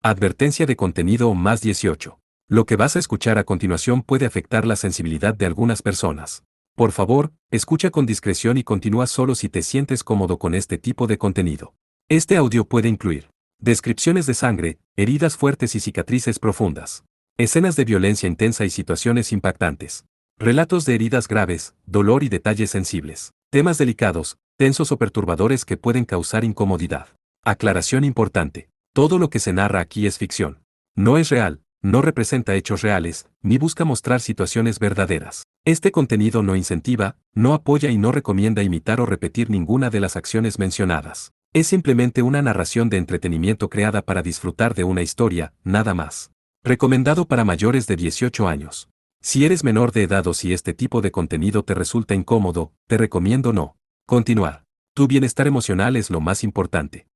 Advertencia de contenido más 18. Lo que vas a escuchar a continuación puede afectar la sensibilidad de algunas personas. Por favor, escucha con discreción y continúa solo si te sientes cómodo con este tipo de contenido. Este audio puede incluir descripciones de sangre, heridas fuertes y cicatrices profundas, escenas de violencia intensa y situaciones impactantes, relatos de heridas graves, dolor y detalles sensibles, temas delicados, tensos o perturbadores que pueden causar incomodidad. Aclaración importante. Todo lo que se narra aquí es ficción. No es real, no representa hechos reales, ni busca mostrar situaciones verdaderas. Este contenido no incentiva, no apoya y no recomienda imitar o repetir ninguna de las acciones mencionadas. Es simplemente una narración de entretenimiento creada para disfrutar de una historia, nada más. Recomendado para mayores de 18 años. Si eres menor de edad o si este tipo de contenido te resulta incómodo, te recomiendo no continuar. Tu bienestar emocional es lo más importante.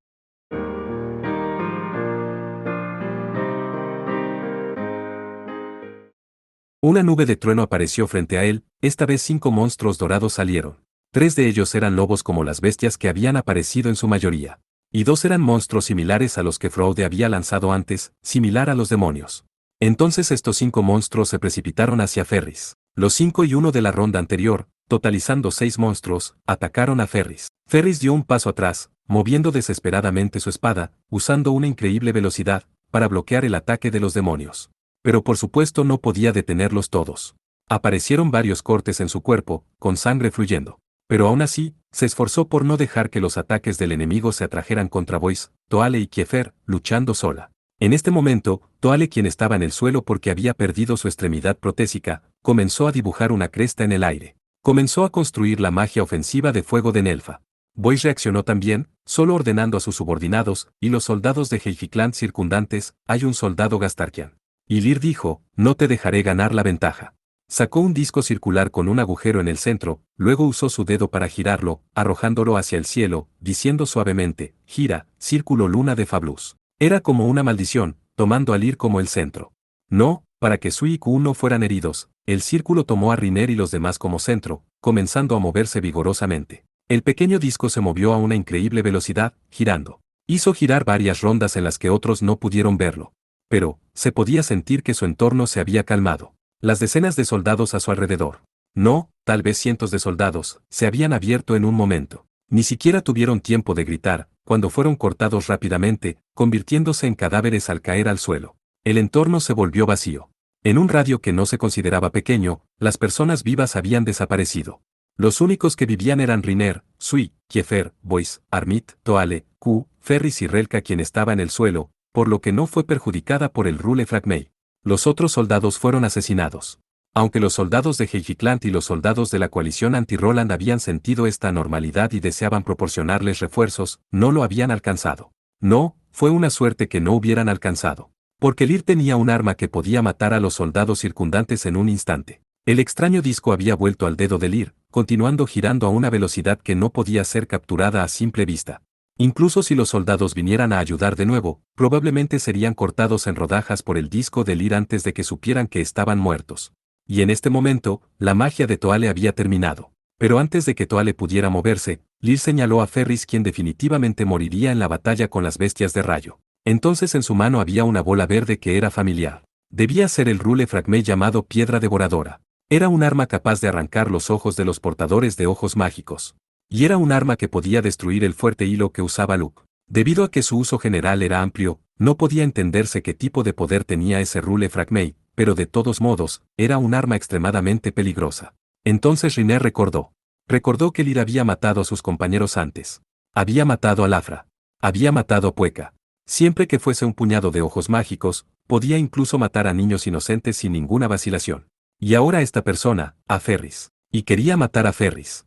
Una nube de trueno apareció frente a él, esta vez 5 monstruos dorados salieron. 3 de ellos eran lobos como las bestias que habían aparecido en su mayoría. Y 2 eran monstruos similares a los que Frode había lanzado antes, similar a los demonios. Entonces estos 5 monstruos se precipitaron hacia Ferris. Los 5 y 1 de la ronda anterior, totalizando 6 monstruos, atacaron a Ferris. Ferris dio un paso atrás, moviendo desesperadamente su espada, usando una increíble velocidad, para bloquear el ataque de los demonios. Pero por supuesto no podía detenerlos todos. Aparecieron varios cortes en su cuerpo, con sangre fluyendo. Pero aún así, se esforzó por no dejar que los ataques del enemigo se atrajeran contra Boyce, Toale y Kiefer, luchando sola. En este momento, Toale, quien estaba en el suelo porque había perdido su extremidad protésica, comenzó a dibujar una cresta en el aire. Comenzó a construir la magia ofensiva de fuego de Nelfa. Boyce reaccionó también, solo ordenando a sus subordinados, y los soldados de Heificland circundantes, hay un soldado Gastarkian. Y Lir dijo, no te dejaré ganar la ventaja. Sacó un disco circular con un agujero en el centro, luego usó su dedo para girarlo, arrojándolo hacia el cielo, diciendo suavemente, gira, círculo luna de Fablus. Era como una maldición, tomando a Lir como el centro. No, para que Sui y Ku no fueran heridos, el círculo tomó a Riner y los demás como centro, comenzando a moverse vigorosamente. El pequeño disco se movió a una increíble velocidad, girando. Hizo girar varias rondas en las que otros no pudieron verlo. Pero, se podía sentir que su entorno se había calmado. Las decenas de soldados a su alrededor. No, tal vez cientos de soldados, se habían abierto en un momento. Ni siquiera tuvieron tiempo de gritar, cuando fueron cortados rápidamente, convirtiéndose en cadáveres al caer al suelo. El entorno se volvió vacío. En un radio que no se consideraba pequeño, las personas vivas habían desaparecido. Los únicos que vivían eran Riner, Sui, Kiefer, Boyce, Armit, Toale, Ku, Ferris y Relka, quien estaba en el suelo, por lo que no fue perjudicada por el Rule Fragmei. Los otros soldados fueron asesinados. Aunque los soldados de Heificland y los soldados de la coalición anti-Roland habían sentido esta anormalidad y deseaban proporcionarles refuerzos, no lo habían alcanzado. No, fue una suerte que no hubieran alcanzado. Porque Lir tenía un arma que podía matar a los soldados circundantes en un instante. El extraño disco había vuelto al dedo de Lir, continuando girando a una velocidad que no podía ser capturada a simple vista. Incluso si los soldados vinieran a ayudar de nuevo, probablemente serían cortados en rodajas por el disco de Lir antes de que supieran que estaban muertos. Y en este momento, la magia de Toale había terminado. Pero antes de que Toale pudiera moverse, Lir señaló a Ferris, quien definitivamente moriría en la batalla con las bestias de rayo. Entonces en su mano había una bola verde que era familiar. Debía ser el Rule Fragmei llamado Piedra Devoradora. Era un arma capaz de arrancar los ojos de los portadores de ojos mágicos. Y era un arma que podía destruir el fuerte hilo que usaba Luke. Debido a que su uso general era amplio, no podía entenderse qué tipo de poder tenía ese Rule Fragmei, pero de todos modos, era un arma extremadamente peligrosa. Entonces Riner recordó. Recordó que Lir había matado a sus compañeros antes. Había matado a Lafra. Había matado a Pueka. Siempre que fuese un puñado de ojos mágicos, podía incluso matar a niños inocentes sin ninguna vacilación. Y ahora esta persona, a Ferris. Y quería matar a Ferris.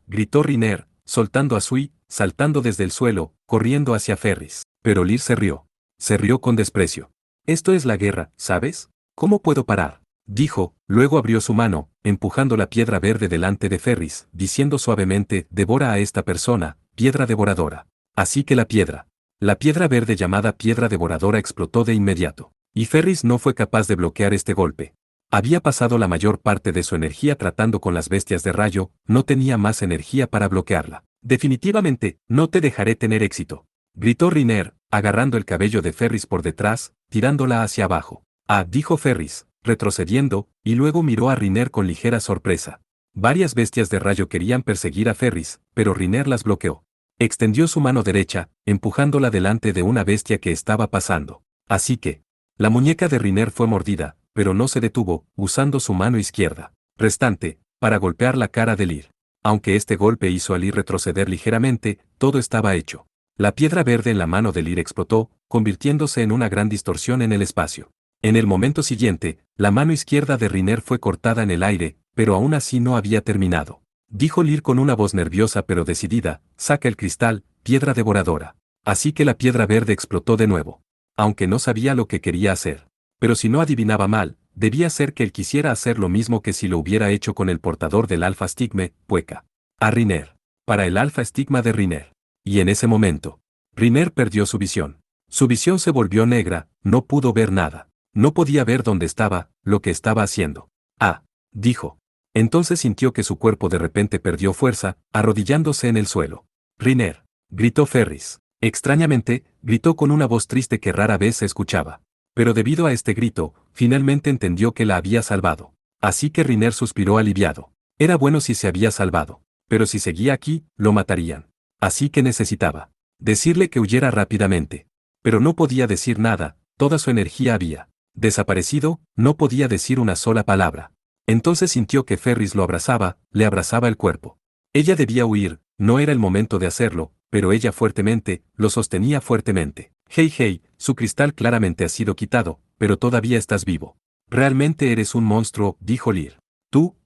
Gritó Riner, soltando a Sui, saltando desde el suelo, corriendo hacia Ferris. Pero Lir se rió. Se rió con desprecio. Esto es la guerra, ¿sabes? ¿Cómo puedo parar? Dijo, luego abrió su mano, empujando la piedra verde delante de Ferris, diciendo suavemente, devora a esta persona, piedra devoradora. Así que la piedra verde llamada piedra devoradora explotó de inmediato. Y Ferris no fue capaz de bloquear este golpe. Había pasado la mayor parte de su energía tratando con las bestias de rayo, no tenía más energía para bloquearla. Definitivamente, no te dejaré tener éxito. Gritó Riner, agarrando el cabello de Ferris por detrás, tirándola hacia abajo. Ah, dijo Ferris, retrocediendo, y luego miró a Riner con ligera sorpresa. Varias bestias de rayo querían perseguir a Ferris, pero Riner las bloqueó. Extendió su mano derecha, empujándola delante de una bestia que estaba pasando. Así que, la muñeca de Riner fue mordida, pero no se detuvo, usando su mano izquierda restante, para golpear la cara de Lir. Aunque este golpe hizo a Lir retroceder ligeramente, todo estaba hecho. La piedra verde en la mano de Lir explotó, convirtiéndose en una gran distorsión en el espacio. En el momento siguiente, la mano izquierda de Riner fue cortada en el aire, pero aún así no había terminado. Dijo Lir con una voz nerviosa pero decidida, saca el cristal, piedra devoradora. Así que la piedra verde explotó de nuevo. Aunque no sabía lo que quería hacer. Pero si no adivinaba mal, debía ser que él quisiera hacer lo mismo que si lo hubiera hecho con el portador del alfa estigma, Pueka. A Riner. Para el alfa estigma de Riner. Y en ese momento, Riner perdió su visión. Su visión se volvió negra, no pudo ver nada. No podía ver dónde estaba, lo que estaba haciendo. Ah, dijo. Entonces sintió que su cuerpo de repente perdió fuerza, arrodillándose en el suelo. Riner. Gritó Ferris. Extrañamente, gritó con una voz triste que rara vez se escuchaba. Pero debido a este grito, finalmente entendió que la había salvado. Así que Riner suspiró aliviado. Era bueno si se había salvado. Pero si seguía aquí, lo matarían. Así que necesitaba decirle que huyera rápidamente. Pero no podía decir nada, toda su energía había desaparecido, no podía decir una sola palabra. Entonces sintió que Ferris lo abrazaba, le abrazaba el cuerpo. Ella debía huir, no era el momento de hacerlo, pero ella fuertemente, lo sostenía fuertemente. Hey, su cristal claramente ha sido quitado, pero todavía estás vivo. Realmente eres un monstruo, dijo Lir. Tú,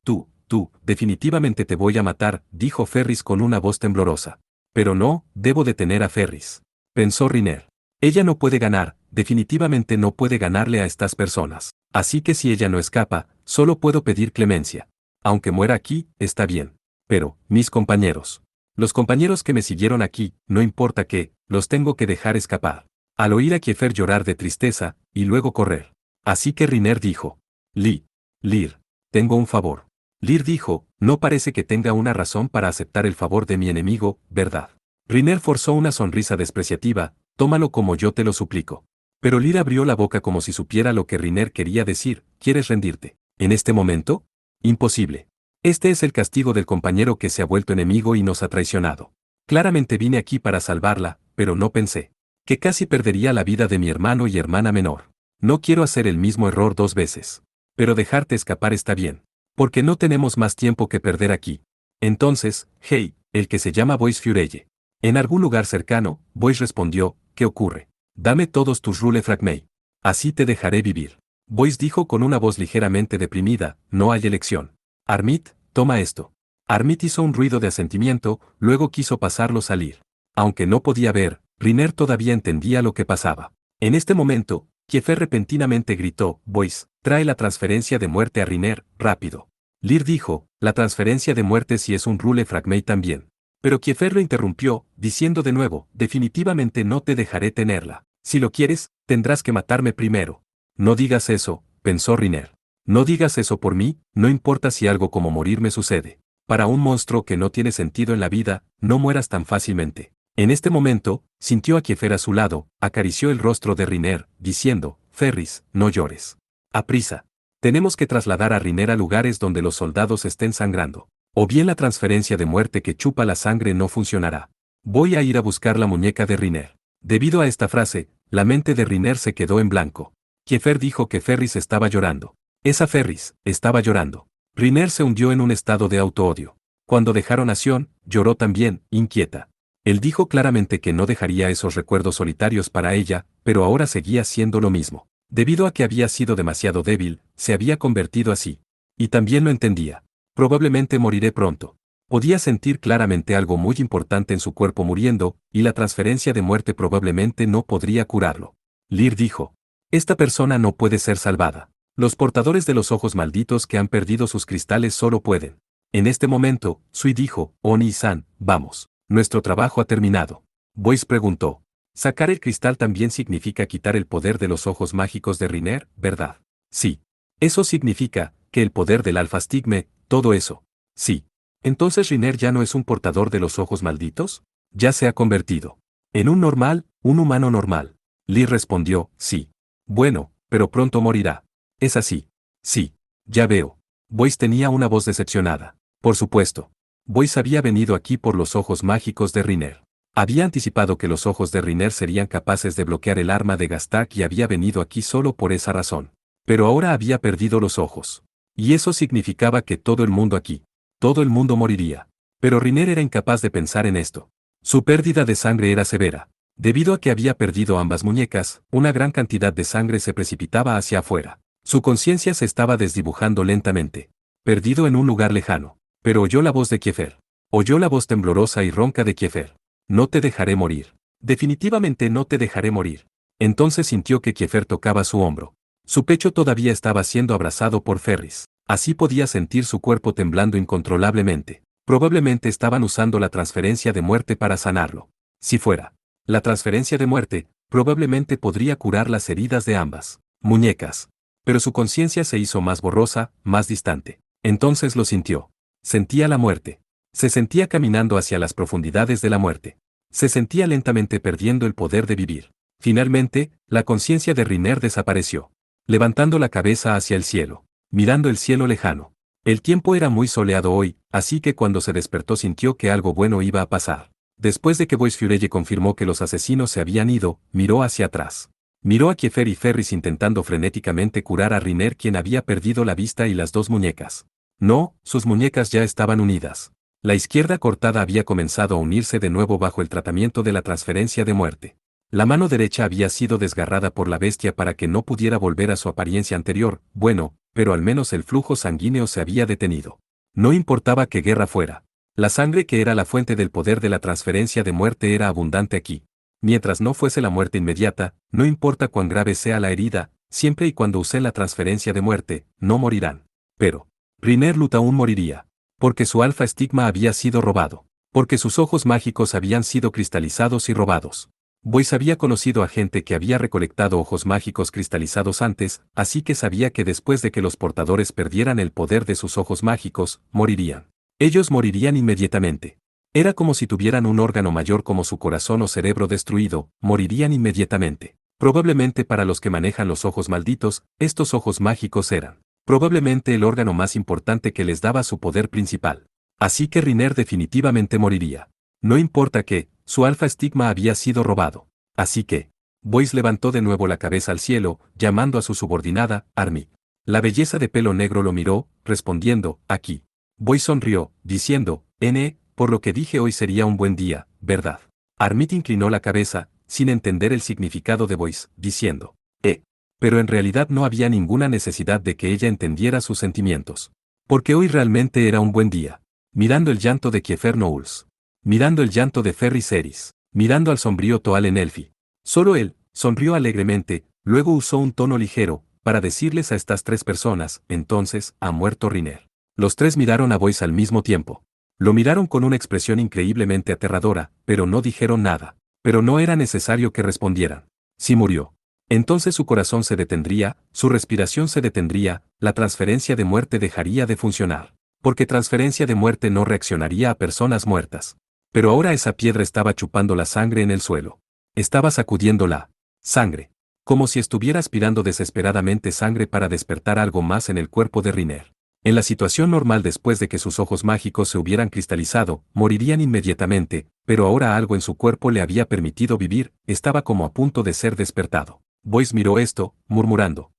definitivamente te voy a matar, dijo Ferris con una voz temblorosa. Pero no, debo detener a Ferris. Pensó Riner. Ella no puede ganar, definitivamente no puede ganarle a estas personas. Así que si ella no escapa, solo puedo pedir clemencia. Aunque muera aquí, está bien. Pero, mis compañeros. Los compañeros que me siguieron aquí, no importa qué, los tengo que dejar escapar. Al oír a Kiefer llorar de tristeza, y luego correr. Así que Riner dijo. Lir, tengo un favor. Lir dijo, no parece que tenga una razón para aceptar el favor de mi enemigo, ¿verdad? Riner forzó una sonrisa despreciativa, tómalo como yo te lo suplico. Pero Lir abrió la boca como si supiera lo que Riner quería decir, ¿quieres rendirte? ¿En este momento? Imposible. Este es el castigo del compañero que se ha vuelto enemigo y nos ha traicionado. Claramente vine aquí para salvarla, pero no pensé que casi perdería la vida de mi hermano y hermana menor. No quiero hacer el mismo error 2 veces. Pero dejarte escapar está bien. Porque no tenemos más tiempo que perder aquí. Entonces, hey, el que se llama Bois Fureye. En algún lugar cercano, Bois respondió, ¿qué ocurre? Dame todos tus rule fragmei. Así te dejaré vivir. Bois dijo con una voz ligeramente deprimida, no hay elección. Armit, toma esto. Armit hizo un ruido de asentimiento, luego quiso pasarlo salir. Aunque no podía ver, Riner todavía entendía lo que pasaba. En este momento, Kiefer repentinamente gritó, Bois, trae la transferencia de muerte a Riner, rápido. Lir dijo, la transferencia de muerte si es un rule fragmei también. Pero Kiefer lo interrumpió, diciendo de nuevo, definitivamente no te dejaré tenerla. Si lo quieres, tendrás que matarme primero. No digas eso, pensó Riner. No digas eso por mí, no importa si algo como morir me sucede. Para un monstruo que no tiene sentido en la vida, no mueras tan fácilmente. En este momento, sintió a Kiefer a su lado, acarició el rostro de Riner, diciendo, Ferris, no llores. Aprisa. Tenemos que trasladar a Riner a lugares donde los soldados estén sangrando. O bien la transferencia de muerte que chupa la sangre no funcionará. Voy a ir a buscar la muñeca de Riner. Debido a esta frase, la mente de Riner se quedó en blanco. Kiefer dijo que Ferris estaba llorando. Esa Ferris, estaba llorando. Riner se hundió en un estado de autoodio. Cuando dejaron a Sion, lloró también, inquieta. Él dijo claramente que no dejaría esos recuerdos solitarios para ella, pero ahora seguía siendo lo mismo. Debido a que había sido demasiado débil, se había convertido así. Y también lo entendía. Probablemente moriré pronto. Podía sentir claramente algo muy importante en su cuerpo muriendo, y la transferencia de muerte probablemente no podría curarlo. Lir dijo. Esta persona no puede ser salvada. Los portadores de los ojos malditos que han perdido sus cristales solo pueden. En este momento, Sui dijo, Oni-san, vamos. Nuestro trabajo ha terminado. Bois preguntó. Sacar el cristal también significa quitar el poder de los ojos mágicos de Riner, ¿verdad? Sí. Eso significa, que el poder del alfa stigme, todo eso. Sí. Entonces Riner ya no es un portador de los ojos malditos? Ya se ha convertido en un normal, Un humano normal. Lee respondió, sí. Bueno, pero pronto morirá. ¿Es así? Sí. Ya veo. Boyce tenía una voz decepcionada. Por supuesto. Boyce había venido aquí por los ojos mágicos de Riner. Había anticipado que los ojos de Riner serían capaces de bloquear el arma de Gastak y había venido aquí solo por esa razón. Pero ahora había perdido los ojos. Y eso significaba que todo el mundo aquí, todo el mundo moriría. Pero Riner era incapaz de pensar en esto. Su pérdida de sangre era severa. Debido a que había perdido ambas muñecas, una gran cantidad de sangre se precipitaba hacia afuera. Su conciencia se estaba desdibujando lentamente. Perdido en un lugar lejano. Pero oyó la voz de Kiefer. Oyó la voz temblorosa y ronca de Kiefer. No te dejaré morir. Definitivamente no te dejaré morir. Entonces sintió que Kiefer tocaba su hombro. Su pecho todavía estaba siendo abrazado por Ferris. Así podía sentir su cuerpo temblando incontrolablemente. Probablemente estaban usando la transferencia de muerte para sanarlo. Si fuera la transferencia de muerte, probablemente podría curar las heridas de ambas muñecas. Pero su conciencia se hizo más borrosa, más distante. Entonces lo sintió. Sentía la muerte. Se sentía caminando hacia las profundidades de la muerte. Se sentía lentamente perdiendo el poder de vivir. Finalmente, la conciencia de Riner desapareció. Levantando la cabeza hacia el cielo, mirando el cielo lejano. El tiempo era muy soleado hoy, así que cuando se despertó sintió que algo bueno iba a pasar. Después de que Boyce Fureye confirmó que los asesinos se habían ido, miró hacia atrás. Miró a Kiefer y Ferris intentando frenéticamente curar a Riner, quien había perdido la vista y las dos muñecas. No, sus muñecas ya estaban unidas. La izquierda cortada había comenzado a unirse de nuevo bajo el tratamiento de la transferencia de muerte. La mano derecha había sido desgarrada por la bestia para que no pudiera volver a su apariencia anterior, bueno, pero al menos el flujo sanguíneo se había detenido. No importaba qué guerra fuera. La sangre que era la fuente del poder de la transferencia de muerte era abundante aquí. Mientras no fuese la muerte inmediata, no importa cuán grave sea la herida, siempre y cuando usen la transferencia de muerte, no morirán. Pero Riner Lut aún moriría. Porque su alfa estigma había sido robado. Porque sus ojos mágicos habían sido cristalizados y robados. Boyce había conocido a gente que había recolectado ojos mágicos cristalizados antes, así que sabía que después de que los portadores perdieran el poder de sus ojos mágicos, morirían. Ellos morirían inmediatamente. Era como si tuvieran un órgano mayor como su corazón o cerebro destruido, morirían inmediatamente. Probablemente para los que manejan los ojos malditos, estos ojos mágicos eran probablemente el órgano más importante que les daba su poder principal. Así que Riner definitivamente moriría. No importa que, su alfa estigma había sido robado. Así que, Boyce levantó de nuevo la cabeza al cielo, llamando a su subordinada, Armit. La belleza de pelo negro lo miró, respondiendo, aquí. Boyce sonrió, diciendo, por lo que dije hoy sería un buen día, ¿verdad? Armit inclinó la cabeza, sin entender el significado de Boyce, diciendo, Pero en realidad no había ninguna necesidad de que ella entendiera sus sentimientos. Porque hoy realmente era un buen día. Mirando el llanto de Kiefer Knowles. Mirando el llanto de Ferris Eris. Mirando al sombrío Toal en Elfi. Solo él, sonrió alegremente, luego usó un tono ligero, para decirles a estas tres personas, entonces, ha muerto Riner. Los tres miraron a Boyce al mismo tiempo. Lo miraron con una expresión increíblemente aterradora, pero no dijeron nada. Pero no era necesario que respondieran. Sí murió. Entonces su corazón se detendría, su respiración se detendría, la transferencia de muerte dejaría de funcionar. Porque transferencia de muerte no reaccionaría a personas muertas. Pero ahora esa piedra estaba chupando la sangre en el suelo. Estaba sacudiendo la sangre. Como si estuviera aspirando desesperadamente sangre para despertar algo más en el cuerpo de Riner. En la situación normal después de que sus ojos mágicos se hubieran cristalizado, morirían inmediatamente, pero ahora algo en su cuerpo le había permitido vivir, estaba como a punto de ser despertado. Boyce miró esto, murmurando.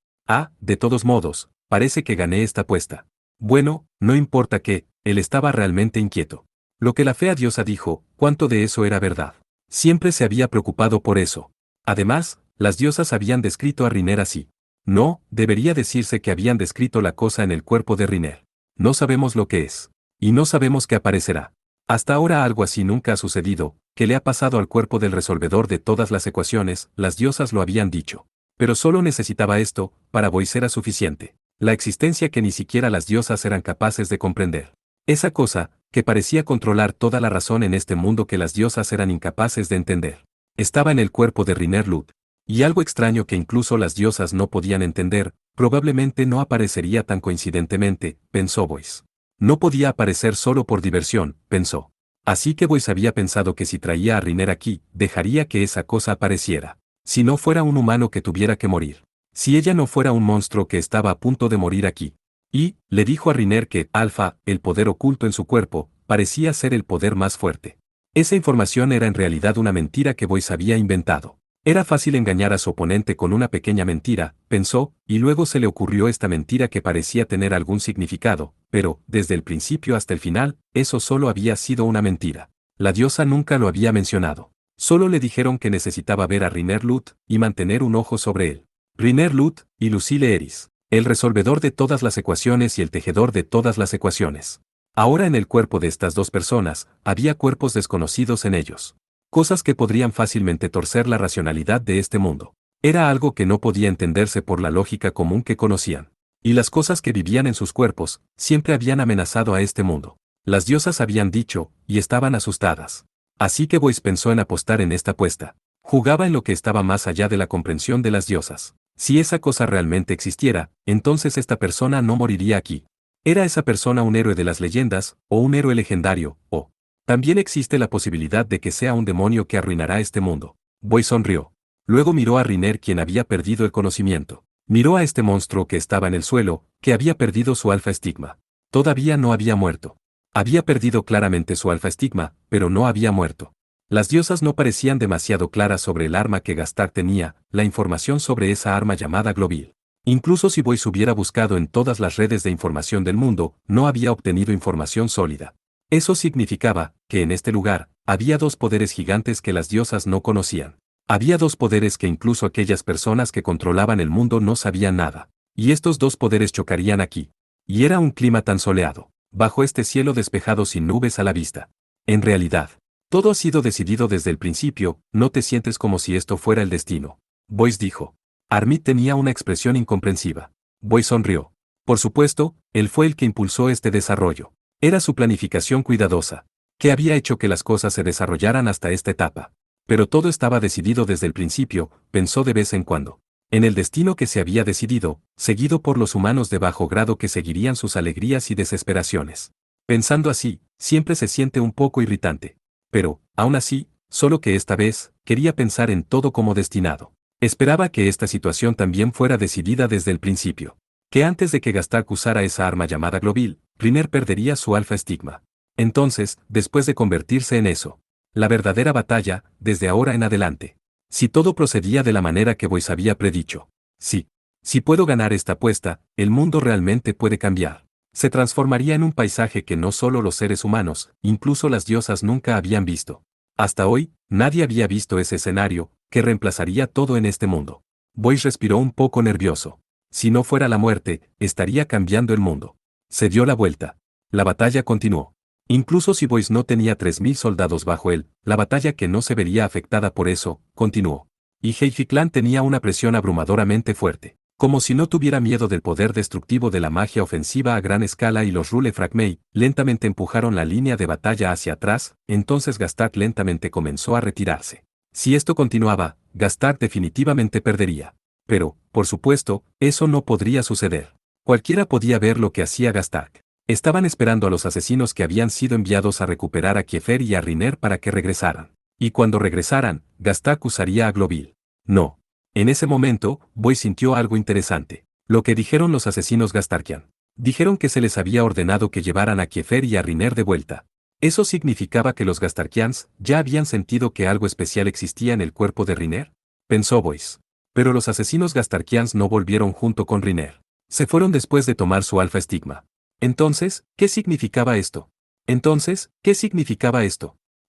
De todos modos, parece que gané esta apuesta. Bueno, no importa que, él estaba realmente inquieto. Lo que la fea diosa dijo, ¿cuánto de eso era verdad? Siempre se había preocupado por eso. Además, las diosas habían descrito a Riner así. No, debería decirse que habían descrito la cosa en el cuerpo de Riner. No sabemos lo que es. Y no sabemos qué aparecerá. Hasta ahora algo así nunca ha sucedido, que le ha pasado al cuerpo del resolvedor de todas las ecuaciones, las diosas lo habían dicho. Pero solo necesitaba esto, para Boyce era suficiente. La existencia que ni siquiera las diosas eran capaces de comprender. Esa cosa, que parecía controlar toda la razón en este mundo que las diosas eran incapaces de entender. Estaba en el cuerpo de Riner Lut. Y algo extraño que incluso las diosas no podían entender, probablemente no aparecería tan coincidentemente, pensó Boyce. No podía aparecer solo por diversión, pensó. Así que Boyce había pensado que si traía a Riner aquí, dejaría que esa cosa apareciera. Si no fuera un humano que tuviera que morir. Si ella no fuera un monstruo que estaba a punto de morir aquí. Y, le dijo a Riner que, Alpha, el poder oculto en su cuerpo, parecía ser el poder más fuerte. Esa información era en realidad una mentira que Boyce había inventado. Era fácil engañar a su oponente con una pequeña mentira, pensó, y luego se le ocurrió esta mentira que parecía tener algún significado, pero, desde el principio hasta el final, eso solo había sido una mentira. La diosa nunca lo había mencionado. Solo le dijeron que necesitaba ver a Riner Lut y mantener un ojo sobre él. Riner Lut y Lucille Eris, el resolvedor de todas las ecuaciones y el tejedor de todas las ecuaciones. Ahora en el cuerpo de estas dos personas, había cuerpos desconocidos en ellos. Cosas que podrían fácilmente torcer la racionalidad de este mundo. Era algo que no podía entenderse por la lógica común que conocían. Y las cosas que vivían en sus cuerpos, siempre habían amenazado a este mundo. Las diosas habían dicho, y estaban asustadas. Así que Boyce pensó en apostar en esta apuesta. Jugaba en lo que estaba más allá de la comprensión de las diosas. Si esa cosa realmente existiera, entonces esta persona no moriría aquí. ¿Era esa persona un héroe de las leyendas, o un héroe legendario, o? También existe la posibilidad de que sea un demonio que arruinará este mundo. Boyce sonrió. Luego miró a Riner, quien había perdido el conocimiento. Miró a este monstruo que estaba en el suelo, que había perdido su alfa estigma. Todavía no había muerto. Había perdido claramente su alfa estigma, pero no había muerto. Las diosas no parecían demasiado claras sobre el arma que Gastar tenía, la información sobre esa arma llamada Global. Incluso si Boyce hubiera buscado en todas las redes de información del mundo, no había obtenido información sólida. Eso significaba que en este lugar, había dos poderes gigantes que las diosas no conocían. Había dos poderes que incluso aquellas personas que controlaban el mundo no sabían nada. Y estos dos poderes chocarían aquí. Y era un clima tan soleado, bajo este cielo despejado sin nubes a la vista. En realidad, todo ha sido decidido desde el principio, no te sientes como si esto fuera el destino. Boyce dijo. Armit tenía una expresión incomprensiva. Boyce sonrió. Por supuesto, él fue el que impulsó este desarrollo. Era su planificación cuidadosa, que había hecho que las cosas se desarrollaran hasta esta etapa. Pero todo estaba decidido desde el principio, pensó de vez en cuando. En el destino que se había decidido, seguido por los humanos de bajo grado que seguirían sus alegrías y desesperaciones. Pensando así, siempre se siente un poco irritante. Pero, aún así, solo que esta vez, quería pensar en todo como destinado. Esperaba que esta situación también fuera decidida desde el principio. Que antes de que Gastak usara esa arma llamada Global, Riner perdería su alfa estigma. Entonces, después de convertirse en eso, la verdadera batalla, desde ahora en adelante. Si todo procedía de la manera que Boyce había predicho. Sí. Si puedo ganar esta apuesta, el mundo realmente puede cambiar. Se transformaría en un paisaje que no solo los seres humanos, incluso las diosas nunca habían visto. Hasta hoy, nadie había visto ese escenario, que reemplazaría todo en este mundo. Boyce respiró un poco nervioso. Si no fuera la muerte, estaría cambiando el mundo. Se dio la vuelta. La batalla continuó. Incluso si Boyce no tenía 3000 soldados bajo él, la batalla que no se vería afectada por eso, continuó. Y Heificlan tenía una presión abrumadoramente fuerte. Como si no tuviera miedo del poder destructivo de la magia ofensiva a gran escala y los Rule Fragmei, lentamente empujaron la línea de batalla hacia atrás, entonces Gastak lentamente comenzó a retirarse. Si esto continuaba, Gastak definitivamente perdería. Pero, por supuesto, eso no podría suceder. Cualquiera podía ver lo que hacía Gastak. Estaban esperando a los asesinos que habían sido enviados a recuperar a Kiefer y a Riner para que regresaran. Y cuando regresaran, Gastak usaría a Global. No. En ese momento, Boyce sintió algo interesante. Lo que dijeron los asesinos Gastarkian. Dijeron que se les había ordenado que llevaran a Kiefer y a Riner de vuelta. ¿Eso significaba que los Gastarkians ya habían sentido que algo especial existía en el cuerpo de Riner? Pensó Boyce. Pero los asesinos Gastarkians no volvieron junto con Riner. Se fueron después de tomar su alfa estigma. Entonces, ¿qué significaba esto?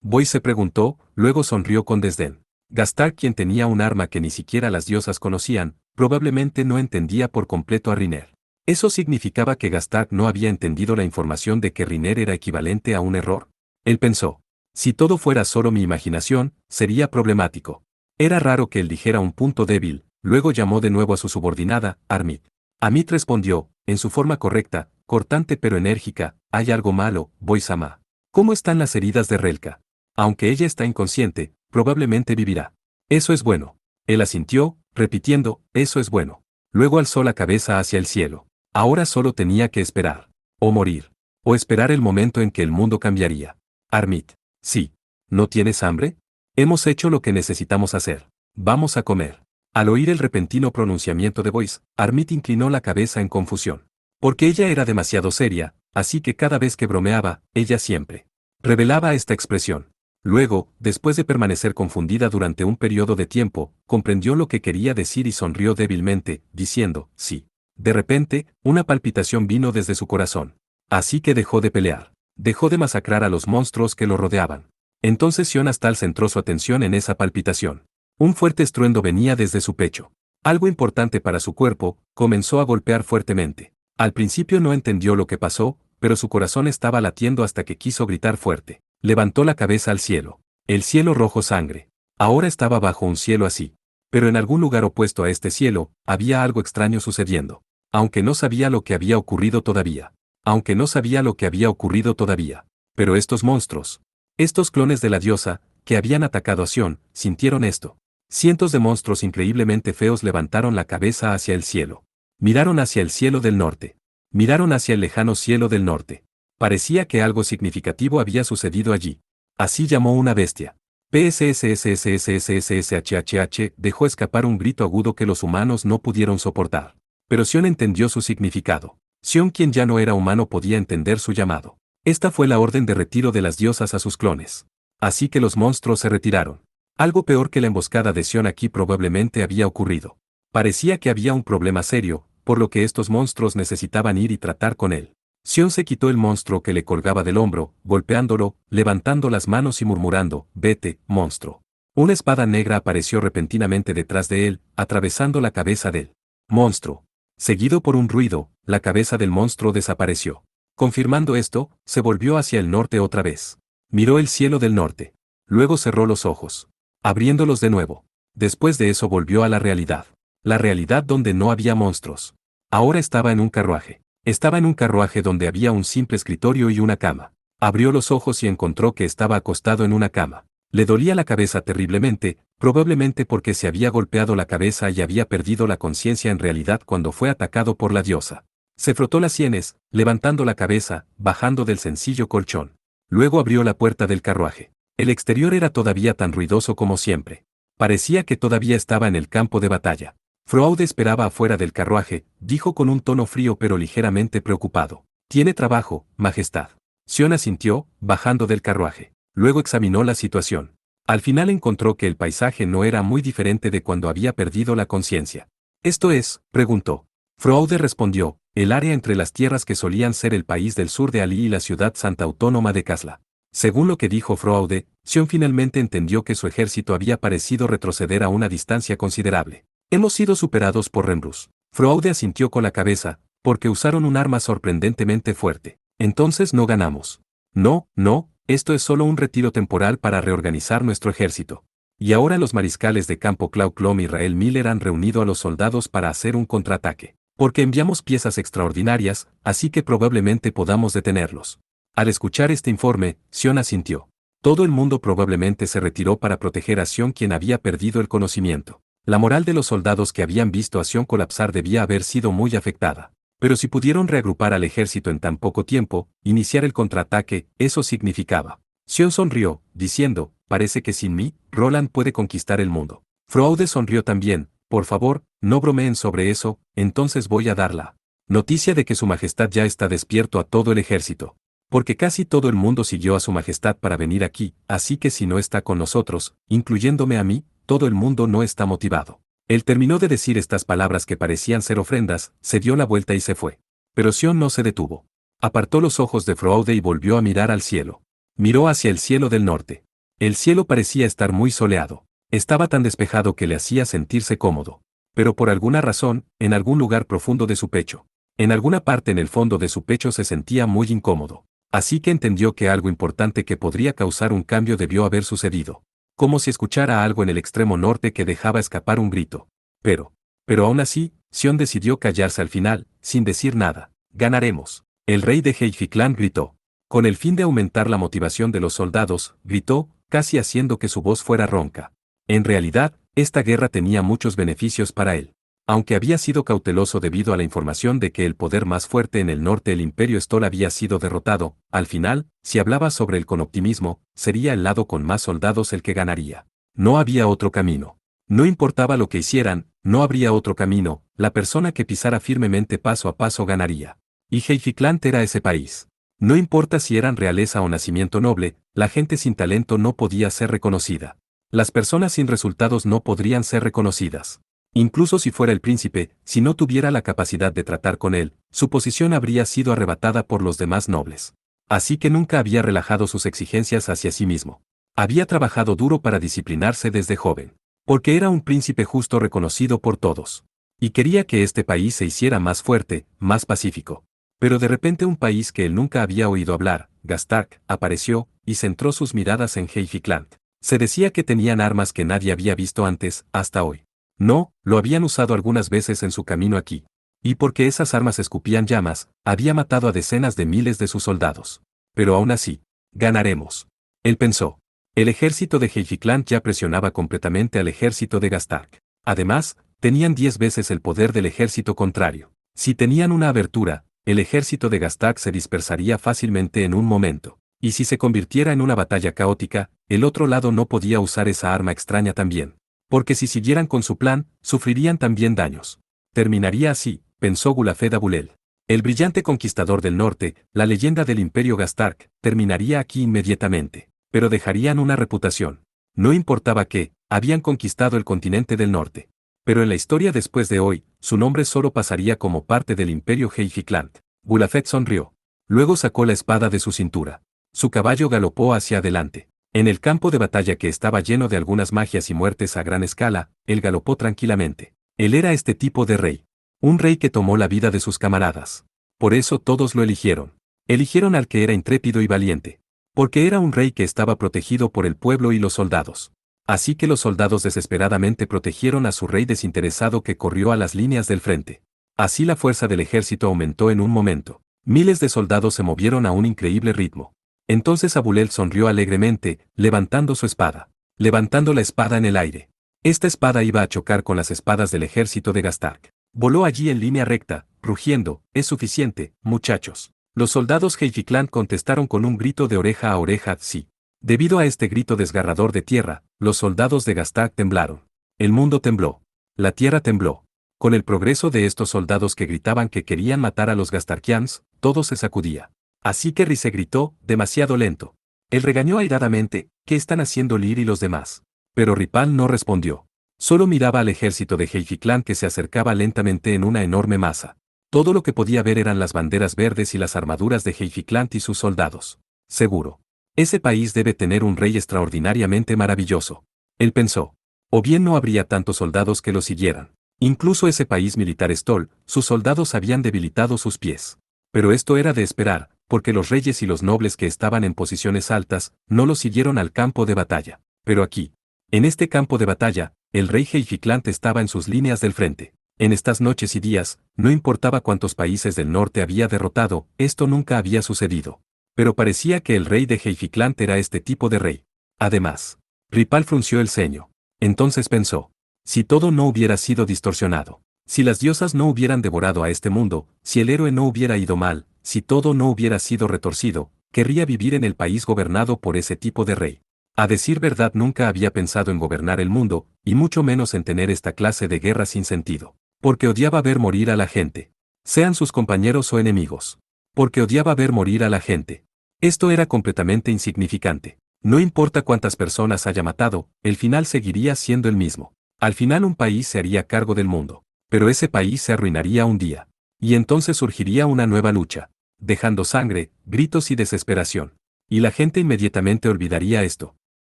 Boyce se preguntó, luego sonrió con desdén. Gastar, quien tenía un arma que ni siquiera las diosas conocían, probablemente no entendía por completo a Riner. ¿Eso significaba que Gastar no había entendido la información de que Riner era equivalente a un error? Él pensó. Si todo fuera solo mi imaginación, sería problemático. Era raro que él dijera un punto débil, luego llamó de nuevo a su subordinada, Armit. Amit respondió, en su forma correcta, cortante pero enérgica, hay algo malo, Boyce-sama. ¿Cómo están las heridas de Relka? Aunque ella está inconsciente, probablemente vivirá. Eso es bueno. Él asintió, repitiendo, eso es bueno. Luego alzó la cabeza hacia el cielo. Ahora solo tenía que esperar. O morir. O esperar el momento en que el mundo cambiaría. Armit. Sí. ¿No tienes hambre? Hemos hecho lo que necesitamos hacer. Vamos a comer. Al oír el repentino pronunciamiento de Boyce, Armit inclinó la cabeza en confusión. Porque ella era demasiado seria, así que cada vez que bromeaba, ella siempre revelaba esta expresión. Luego, después de permanecer confundida durante un periodo de tiempo, comprendió lo que quería decir y sonrió débilmente, diciendo, sí. De repente, una palpitación vino desde su corazón. Así que dejó de pelear. Dejó de masacrar a los monstruos que lo rodeaban. Entonces Sion Astal centró su atención en esa palpitación. Un fuerte estruendo venía desde su pecho. Algo importante para su cuerpo, comenzó a golpear fuertemente. Al principio no entendió lo que pasó, pero su corazón estaba latiendo hasta que quiso gritar fuerte. Levantó la cabeza al cielo. El cielo rojo sangre. Ahora estaba bajo un cielo así. Pero en algún lugar opuesto a este cielo, había algo extraño sucediendo. Aunque no sabía lo que había ocurrido todavía. Aunque no sabía lo que había ocurrido todavía. Pero estos monstruos, estos clones de la diosa, que habían atacado a Sion, sintieron esto. Cientos de monstruos increíblemente feos levantaron la cabeza hacia el cielo. Miraron hacia el cielo del norte. Miraron hacia el lejano cielo del norte. Parecía que algo significativo había sucedido allí. Así llamó una bestia. PSSSSSSSSHHH dejó escapar un grito agudo que los humanos no pudieron soportar. Pero Sion entendió su significado. Sion, quien ya no era humano, podía entender su llamado. Esta fue la orden de retiro de las diosas a sus clones. Así que los monstruos se retiraron. Algo peor que la emboscada de Sion aquí probablemente había ocurrido. Parecía que había un problema serio, por lo que estos monstruos necesitaban ir y tratar con él. Sion se quitó el monstruo que le colgaba del hombro, golpeándolo, levantando las manos y murmurando, «Vete, monstruo». Una espada negra apareció repentinamente detrás de él, atravesando la cabeza del monstruo. Seguido por un ruido, la cabeza del monstruo desapareció. Confirmando esto, se volvió hacia el norte otra vez. Miró el cielo del norte. Luego cerró los ojos, abriéndolos de nuevo. Después de eso volvió a la realidad. La realidad donde no había monstruos. Ahora estaba en un carruaje. Estaba en un carruaje donde había un simple escritorio y una cama. Abrió los ojos y encontró que estaba acostado en una cama. Le dolía la cabeza terriblemente, probablemente porque se había golpeado la cabeza y había perdido la conciencia en realidad cuando fue atacado por la diosa. Se frotó las sienes, levantando la cabeza, bajando del sencillo colchón. Luego abrió la puerta del carruaje. El exterior era todavía tan ruidoso como siempre. Parecía que todavía estaba en el campo de batalla. Froaude esperaba afuera del carruaje, dijo con un tono frío pero ligeramente preocupado. «Tiene trabajo, Majestad». Sion asintió, bajando del carruaje. Luego examinó la situación. Al final encontró que el paisaje no era muy diferente de cuando había perdido la conciencia. «¿Esto es?», preguntó. Froaude respondió, «el área entre las tierras que solían ser el país del sur de Ali y la ciudad santa autónoma de Kasla». Según lo que dijo Froaude, Sion finalmente entendió que su ejército había parecido retroceder a una distancia considerable. «Hemos sido superados por Rembrus». Froaude asintió con la cabeza, «porque usaron un arma sorprendentemente fuerte. Entonces no ganamos». «No, no, esto es solo un retiro temporal para reorganizar nuestro ejército». Y ahora los mariscales de campo Clau Clom y Rael Miller han reunido a los soldados para hacer un contraataque. Porque enviamos piezas extraordinarias, así que probablemente podamos detenerlos. Al escuchar este informe, Sion asintió. Todo el mundo probablemente se retiró para proteger a Sion, quien había perdido el conocimiento. La moral de los soldados que habían visto a Sion colapsar debía haber sido muy afectada. Pero si pudieron reagrupar al ejército en tan poco tiempo, iniciar el contraataque, eso significaba. Sion sonrió, diciendo, «Parece que sin mí, Roland puede conquistar el mundo». Froaude sonrió también, «Por favor, no bromeen sobre eso, entonces voy a dar la noticia de que su majestad ya está despierto a todo el ejército. Porque casi todo el mundo siguió a su majestad para venir aquí, así que si no está con nosotros, incluyéndome a mí, todo el mundo no está motivado». Él terminó de decir estas palabras que parecían ser ofrendas, se dio la vuelta y se fue. Pero Sion no se detuvo. Apartó los ojos de Froaude y volvió a mirar al cielo. Miró hacia el cielo del norte. El cielo parecía estar muy soleado. Estaba tan despejado que le hacía sentirse cómodo. Pero por alguna razón, en algún lugar profundo de su pecho, en alguna parte en el fondo de su pecho se sentía muy incómodo. Así que entendió que algo importante que podría causar un cambio debió haber sucedido. Como si escuchara algo en el extremo norte que dejaba escapar un grito. Pero aún así, Sion decidió callarse al final, sin decir nada. «Ganaremos». El rey de Heifiklan gritó. Con el fin de aumentar la motivación de los soldados, gritó, casi haciendo que su voz fuera ronca. En realidad, esta guerra tenía muchos beneficios para él. Aunque había sido cauteloso debido a la información de que el poder más fuerte en el norte, el Imperio Stoll, había sido derrotado, al final, si hablaba sobre él con optimismo, sería el lado con más soldados el que ganaría. No había otro camino. No importaba lo que hicieran, no habría otro camino, la persona que pisara firmemente paso a paso ganaría. Y Heifiklant era ese país. No importa si eran realeza o nacimiento noble, la gente sin talento no podía ser reconocida. Las personas sin resultados no podrían ser reconocidas. Incluso si fuera el príncipe, si no tuviera la capacidad de tratar con él, su posición habría sido arrebatada por los demás nobles. Así que nunca había relajado sus exigencias hacia sí mismo. Había trabajado duro para disciplinarse desde joven. Porque era un príncipe justo reconocido por todos. Y quería que este país se hiciera más fuerte, más pacífico. Pero de repente un país que él nunca había oído hablar, Gastark, apareció, y centró sus miradas en Heifiklant. Se decía que tenían armas que nadie había visto antes, hasta hoy. No, lo habían usado algunas veces en su camino aquí. Y porque esas armas escupían llamas, había matado a decenas de miles de sus soldados. Pero aún así, ganaremos. Él pensó. El ejército de Heifiklant ya presionaba completamente al ejército de Gastark. Además, tenían 10 veces el poder del ejército contrario. Si tenían una abertura, el ejército de Gastark se dispersaría fácilmente en un momento. Y si se convirtiera en una batalla caótica, el otro lado no podía usar esa arma extraña también. Porque si siguieran con su plan, sufrirían también daños. Terminaría así, pensó Gulafed Abulel. El brillante conquistador del norte, la leyenda del imperio Gastark, terminaría aquí inmediatamente. Pero dejarían una reputación. No importaba qué, habían conquistado el continente del norte. Pero en la historia después de hoy, su nombre solo pasaría como parte del imperio Heifiklant. Gulafed sonrió. Luego sacó la espada de su cintura. Su caballo galopó hacia adelante. En el campo de batalla que estaba lleno de algunas magias y muertes a gran escala, él galopó tranquilamente. Él era este tipo de rey. Un rey que tomó la vida de sus camaradas. Por eso todos lo eligieron. Eligieron al que era intrépido y valiente. Porque era un rey que estaba protegido por el pueblo y los soldados. Así que los soldados desesperadamente protegieron a su rey desinteresado que corrió a las líneas del frente. Así la fuerza del ejército aumentó en un momento. Miles de soldados se movieron a un increíble ritmo. Entonces Abulel sonrió alegremente, levantando su espada. Levantando la espada en el aire. Esta espada iba a chocar con las espadas del ejército de Gastark. Voló allí en línea recta, rugiendo, «Es suficiente, muchachos». Los soldados Heifiklant contestaron con un grito de oreja a oreja, sí. Debido a este grito desgarrador de tierra, los soldados de Gastark temblaron. El mundo tembló. La tierra tembló. Con el progreso de estos soldados que gritaban que querían matar a los Gastarkians, todo se sacudía. Así que Rize gritó, demasiado lento. Él regañó airadamente, ¿qué están haciendo Lir y los demás? Pero Ripal no respondió. Solo miraba al ejército de Heifiklant que se acercaba lentamente en una enorme masa. Todo lo que podía ver eran las banderas verdes y las armaduras de Heifiklant y sus soldados. Seguro. Ese país debe tener un rey extraordinariamente maravilloso. Él pensó. O bien no habría tantos soldados que lo siguieran. Incluso ese país militar Stoll, sus soldados habían debilitado sus pies. Pero esto era de esperar, porque los reyes y los nobles que estaban en posiciones altas, no lo siguieron al campo de batalla. Pero aquí, en este campo de batalla, el rey Heifiklant estaba en sus líneas del frente. En estas noches y días, no importaba cuántos países del norte había derrotado, esto nunca había sucedido. Pero parecía que el rey de Heifiklant era este tipo de rey. Además, Ripal frunció el ceño. Entonces pensó, si todo no hubiera sido distorsionado, si las diosas no hubieran devorado a este mundo, si el héroe no hubiera ido mal, si todo no hubiera sido retorcido, querría vivir en el país gobernado por ese tipo de rey. A decir verdad, nunca había pensado en gobernar el mundo, y mucho menos en tener esta clase de guerra sin sentido. Porque odiaba ver morir a la gente. Sean sus compañeros o enemigos. Porque odiaba ver morir a la gente. Esto era completamente insignificante. No importa cuántas personas haya matado, el final seguiría siendo el mismo. Al final un país se haría cargo del mundo. Pero ese país se arruinaría un día. Y entonces surgiría una nueva lucha, dejando sangre, gritos y desesperación. Y la gente inmediatamente olvidaría esto.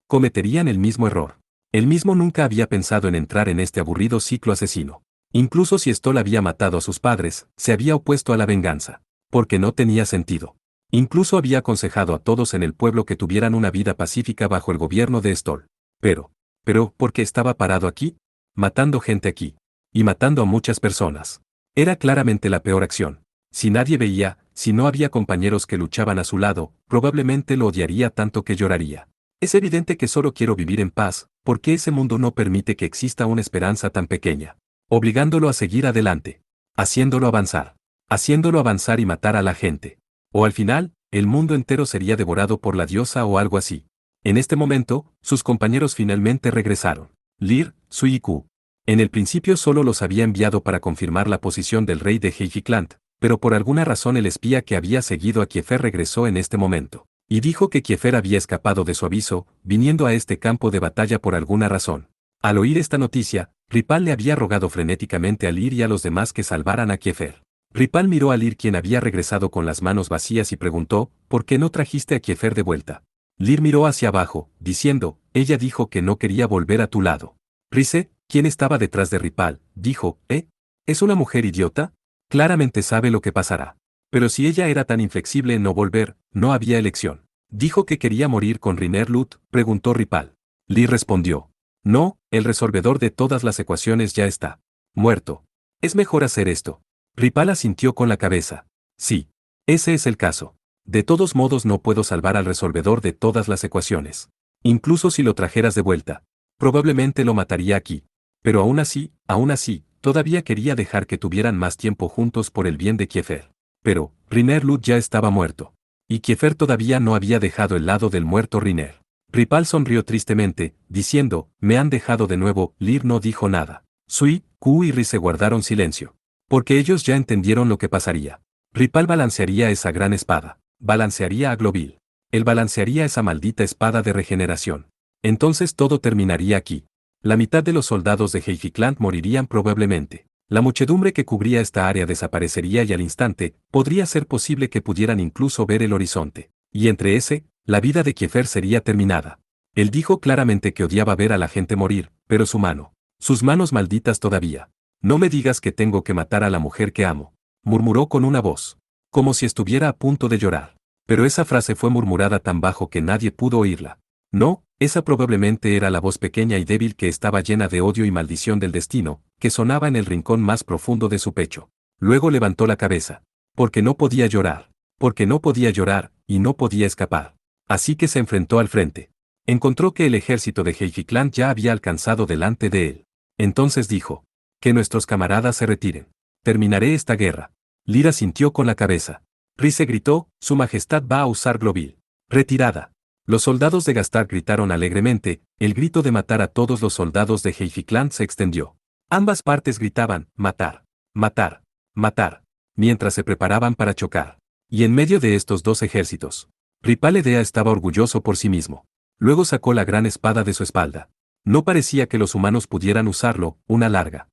Cometerían el mismo error. Él mismo nunca había pensado en entrar en este aburrido ciclo asesino. Incluso si Stoll había matado a sus padres, se había opuesto a la venganza. Porque no tenía sentido. Incluso había aconsejado a todos en el pueblo que tuvieran una vida pacífica bajo el gobierno de Stoll. Pero, ¿por qué estaba parado aquí? Matando gente aquí. Y matando a muchas personas. Era claramente la peor acción. Si nadie veía, si no había compañeros que luchaban a su lado, probablemente lo odiaría tanto que lloraría. Es evidente que solo quiero vivir en paz, porque ese mundo no permite que exista una esperanza tan pequeña. obligándolo a seguir adelante, haciéndolo avanzar y matar a la gente. O al final, el mundo entero sería devorado por la diosa o algo así. En este momento, sus compañeros finalmente regresaron. Lir, Sui y Ku. En el principio solo los había enviado para confirmar la posición del rey de Heijiklant, pero por alguna razón el espía que había seguido a Kiefer regresó en este momento, y dijo que Kiefer había escapado de su aviso, viniendo a este campo de batalla por alguna razón. Al oír esta noticia, Ripal le había rogado frenéticamente a Lir y a los demás que salvaran a Kiefer. Ripal miró a Lir, quien había regresado con las manos vacías, y preguntó, ¿por qué no trajiste a Kiefer de vuelta? Lir miró hacia abajo, diciendo, ella dijo que no quería volver a tu lado. Rise, quien estaba detrás de Ripal, dijo, ¿es una mujer idiota? Claramente sabe lo que pasará. Pero si ella era tan inflexible en no volver, no había elección. ¿Dijo que quería morir con Riner Lut?, preguntó Ripal. Lir respondió, no, el resolvedor de todas las ecuaciones ya está muerto. Es mejor hacer esto. Ripal asintió con la cabeza. Sí. Ese es el caso. De todos modos no puedo salvar al resolvedor de todas las ecuaciones. Incluso si lo trajeras de vuelta. Probablemente lo mataría aquí. Pero aún así, todavía quería dejar que tuvieran más tiempo juntos por el bien de Kiefer. Pero, Riner Lut ya estaba muerto. Y Kiefer todavía no había dejado el lado del muerto Riner. Ripal sonrió tristemente, diciendo, me han dejado de nuevo. Lir no dijo nada. Sui, Ku y Rise guardaron silencio. Porque ellos ya entendieron lo que pasaría. Ripal balancearía esa gran espada. Balancearía a Globeel. Él balancearía esa maldita espada de regeneración. Entonces todo terminaría aquí. La mitad de los soldados de Heijiklant morirían probablemente. La muchedumbre que cubría esta área desaparecería y al instante, podría ser posible que pudieran incluso ver el horizonte. Y entre ese, la vida de Kiefer sería terminada. Él dijo claramente que odiaba ver a la gente morir, pero sus manos malditas todavía. No me digas que tengo que matar a la mujer que amo, murmuró con una voz, como si estuviera a punto de llorar. Pero esa frase fue murmurada tan bajo que nadie pudo oírla. No, esa probablemente era la voz pequeña y débil que estaba llena de odio y maldición del destino, que sonaba en el rincón más profundo de su pecho. Luego levantó la cabeza. Porque no podía llorar. Porque no podía llorar, y no podía escapar. Así que se enfrentó al frente. Encontró que el ejército de Heijiklant ya había alcanzado delante de él. Entonces dijo, que nuestros camaradas se retiren. Terminaré esta guerra. Lir sintió con la cabeza. Rise gritó, Su Majestad va a usar Globeel. Retirada. Los soldados de Gastar gritaron alegremente, el grito de matar a todos los soldados de Heijiklant se extendió. Ambas partes gritaban, matar, matar, matar, mientras se preparaban para chocar. Y en medio de estos dos ejércitos, Ripal Edea estaba orgulloso por sí mismo. Luego sacó la gran espada de su espalda. No parecía que los humanos pudieran usarlo, una larga,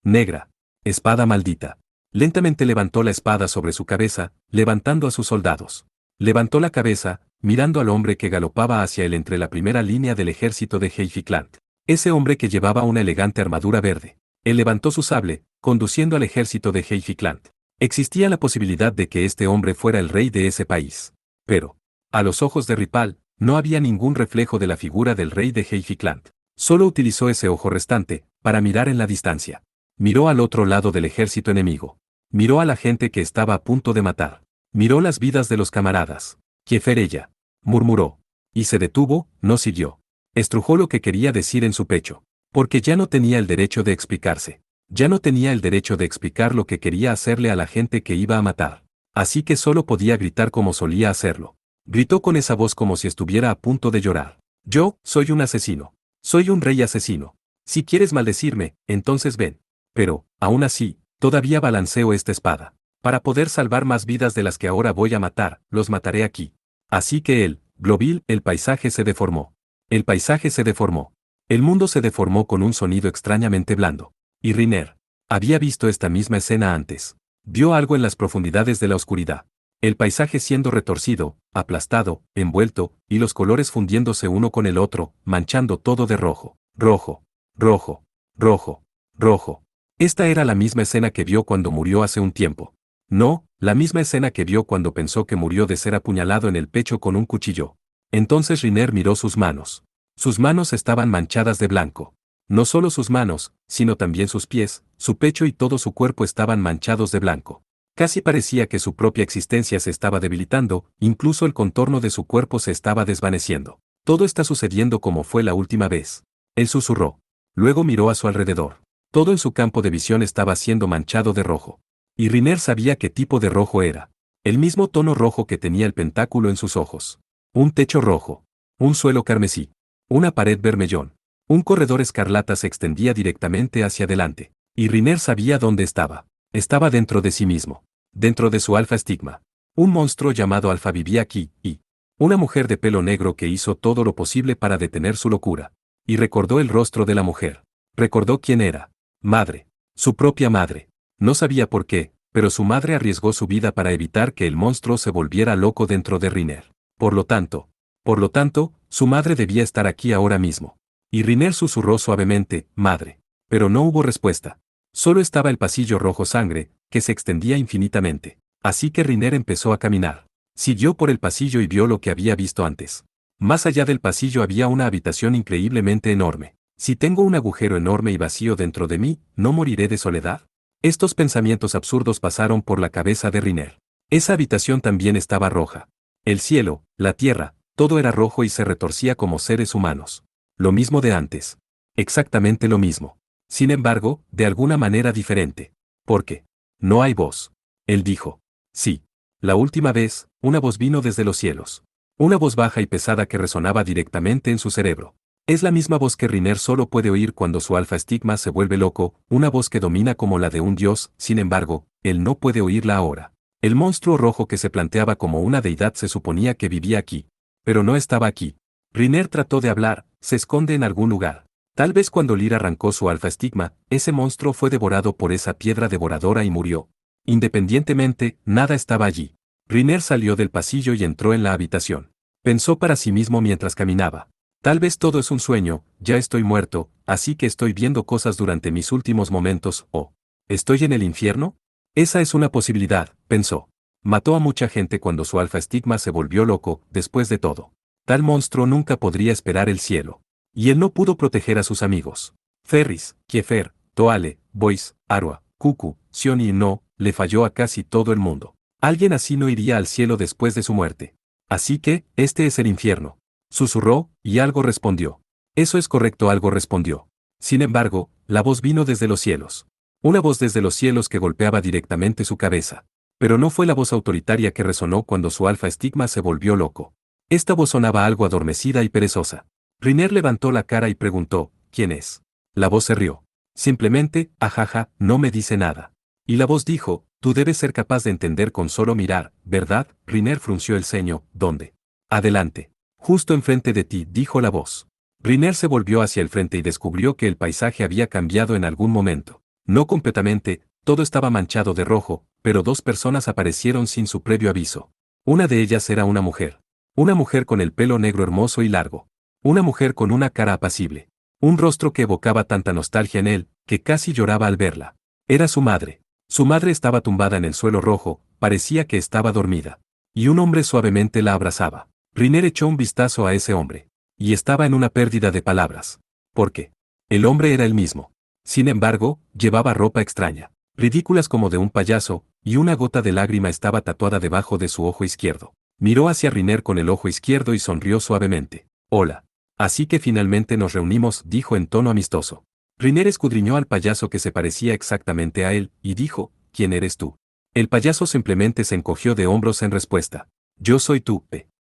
negra, espada maldita. Lentamente levantó la espada sobre su cabeza, levantando a sus soldados. Levantó la cabeza, mirando al hombre que galopaba hacia él entre la primera línea del ejército de Heijiklant. Ese hombre que llevaba una elegante armadura verde. Él levantó su sable, conduciendo al ejército de Heijiklant. Existía la posibilidad de que este hombre fuera el rey de ese país. Pero, a los ojos de Ripal, no había ningún reflejo de la figura del rey de Heijiklant. Solo utilizó ese ojo restante, para mirar en la distancia. Miró al otro lado del ejército enemigo. Miró a la gente que estaba a punto de matar. Miró las vidas de los camaradas. Kiefer ella. Murmuró. Y se detuvo, no siguió. Estrujó lo que quería decir en su pecho. Porque ya no tenía el derecho de explicarse. Ya no tenía el derecho de explicar lo que quería hacerle a la gente que iba a matar. Así que solo podía gritar como solía hacerlo. Gritó con esa voz como si estuviera a punto de llorar. Yo, soy un asesino. Soy un rey asesino. Si quieres maldecirme, entonces ven. Pero, aún así, todavía balanceo esta espada. Para poder salvar más vidas de las que ahora voy a matar, los mataré aquí. Así que Globeel, el paisaje se deformó. El paisaje se deformó. El mundo se deformó con un sonido extrañamente blando. Y Riner había visto esta misma escena antes. Vio algo en las profundidades de la oscuridad. El paisaje siendo retorcido, aplastado, envuelto, y los colores fundiéndose uno con el otro, manchando todo de rojo. Rojo. Rojo. Rojo. Rojo. Esta era la misma escena que vio cuando murió hace un tiempo. No, la misma escena que vio cuando pensó que murió de ser apuñalado en el pecho con un cuchillo. Entonces Riner miró sus manos. Sus manos estaban manchadas de blanco. No solo sus manos, sino también sus pies, su pecho y todo su cuerpo estaban manchados de blanco. Casi parecía que su propia existencia se estaba debilitando, incluso el contorno de su cuerpo se estaba desvaneciendo. Todo está sucediendo como fue la última vez. Él susurró. Luego miró a su alrededor. Todo en su campo de visión estaba siendo manchado de rojo. Y Riner sabía qué tipo de rojo era. El mismo tono rojo que tenía el pentáculo en sus ojos. Un techo rojo. Un suelo carmesí. Una pared vermellón. Un corredor escarlata se extendía directamente hacia adelante. Y Riner sabía dónde estaba. Estaba dentro de sí mismo. Dentro de su alfa estigma. Un monstruo llamado Alfa vivía aquí, y una mujer de pelo negro que hizo todo lo posible para detener su locura. Y recordó el rostro de la mujer. Recordó quién era. Madre. Su propia madre. No sabía por qué, pero su madre arriesgó su vida para evitar que el monstruo se volviera loco dentro de Riner. Por lo tanto, su madre debía estar aquí ahora mismo. Y Riner susurró suavemente, madre. Pero no hubo respuesta. Solo estaba el pasillo rojo sangre, que se extendía infinitamente. Así que Riner empezó a caminar. Siguió por el pasillo y vio lo que había visto antes. Más allá del pasillo había una habitación increíblemente enorme. Si tengo un agujero enorme y vacío dentro de mí, ¿no moriré de soledad? Estos pensamientos absurdos pasaron por la cabeza de Riner. Esa habitación también estaba roja. El cielo, la tierra, todo era rojo y se retorcía como seres humanos. Lo mismo de antes. Exactamente lo mismo. Sin embargo, de alguna manera diferente. ¿Por qué? No hay voz. Él dijo. Sí. La última vez, una voz vino desde los cielos. Una voz baja y pesada que resonaba directamente en su cerebro. Es la misma voz que Riner solo puede oír cuando su alfa estigma se vuelve loco, una voz que domina como la de un dios, sin embargo, él no puede oírla ahora. El monstruo rojo que se planteaba como una deidad se suponía que vivía aquí. Pero no estaba aquí. Riner trató de hablar, se esconde en algún lugar. Tal vez cuando Lyra arrancó su alfa estigma, ese monstruo fue devorado por esa piedra devoradora y murió. Independientemente, nada estaba allí. Riner salió del pasillo y entró en la habitación. Pensó para sí mismo mientras caminaba. Tal vez todo es un sueño, ya estoy muerto, así que estoy viendo cosas durante mis últimos momentos, o ¿estoy en el infierno? Esa es una posibilidad, pensó. Mató a mucha gente cuando su alfa estigma se volvió loco, después de todo. Tal monstruo nunca podría esperar el cielo. Y él no pudo proteger a sus amigos. Ferris, Kiefer, Toale, Boyce, Arwa, Kuku, Sioni y No, le falló a casi todo el mundo. Alguien así no iría al cielo después de su muerte. Así que, este es el infierno. Susurró, y algo respondió. Eso es correcto, algo respondió. Sin embargo, la voz vino desde los cielos. Una voz desde los cielos que golpeaba directamente su cabeza. Pero no fue la voz autoritaria que resonó cuando su alfa estigma se volvió loco. Esta voz sonaba algo adormecida y perezosa. Riner levantó la cara y preguntó, ¿quién es? La voz se rió. Simplemente, ajaja, no me dice nada. Y la voz dijo, tú debes ser capaz de entender con solo mirar, ¿verdad? Riner frunció el ceño, ¿dónde? Adelante. Justo enfrente de ti, dijo la voz. Riner se volvió hacia el frente y descubrió que el paisaje había cambiado en algún momento. No completamente, todo estaba manchado de rojo, pero dos personas aparecieron sin su previo aviso. Una de ellas era una mujer. Una mujer con el pelo negro hermoso y largo. Una mujer con una cara apacible. Un rostro que evocaba tanta nostalgia en él, que casi lloraba al verla. Era su madre. Su madre estaba tumbada en el suelo rojo, parecía que estaba dormida. Y un hombre suavemente la abrazaba. Riner echó un vistazo a ese hombre. Y estaba en una pérdida de palabras. ¿Por qué? El hombre era el mismo. Sin embargo, llevaba ropa extraña, ridículas como de un payaso, y una gota de lágrima estaba tatuada debajo de su ojo izquierdo. Miró hacia Riner con el ojo izquierdo y sonrió suavemente. Hola. Así que finalmente nos reunimos, dijo en tono amistoso. Riner escudriñó al payaso que se parecía exactamente a él, y dijo, ¿quién eres tú? El payaso simplemente se encogió de hombros en respuesta. Yo soy tú,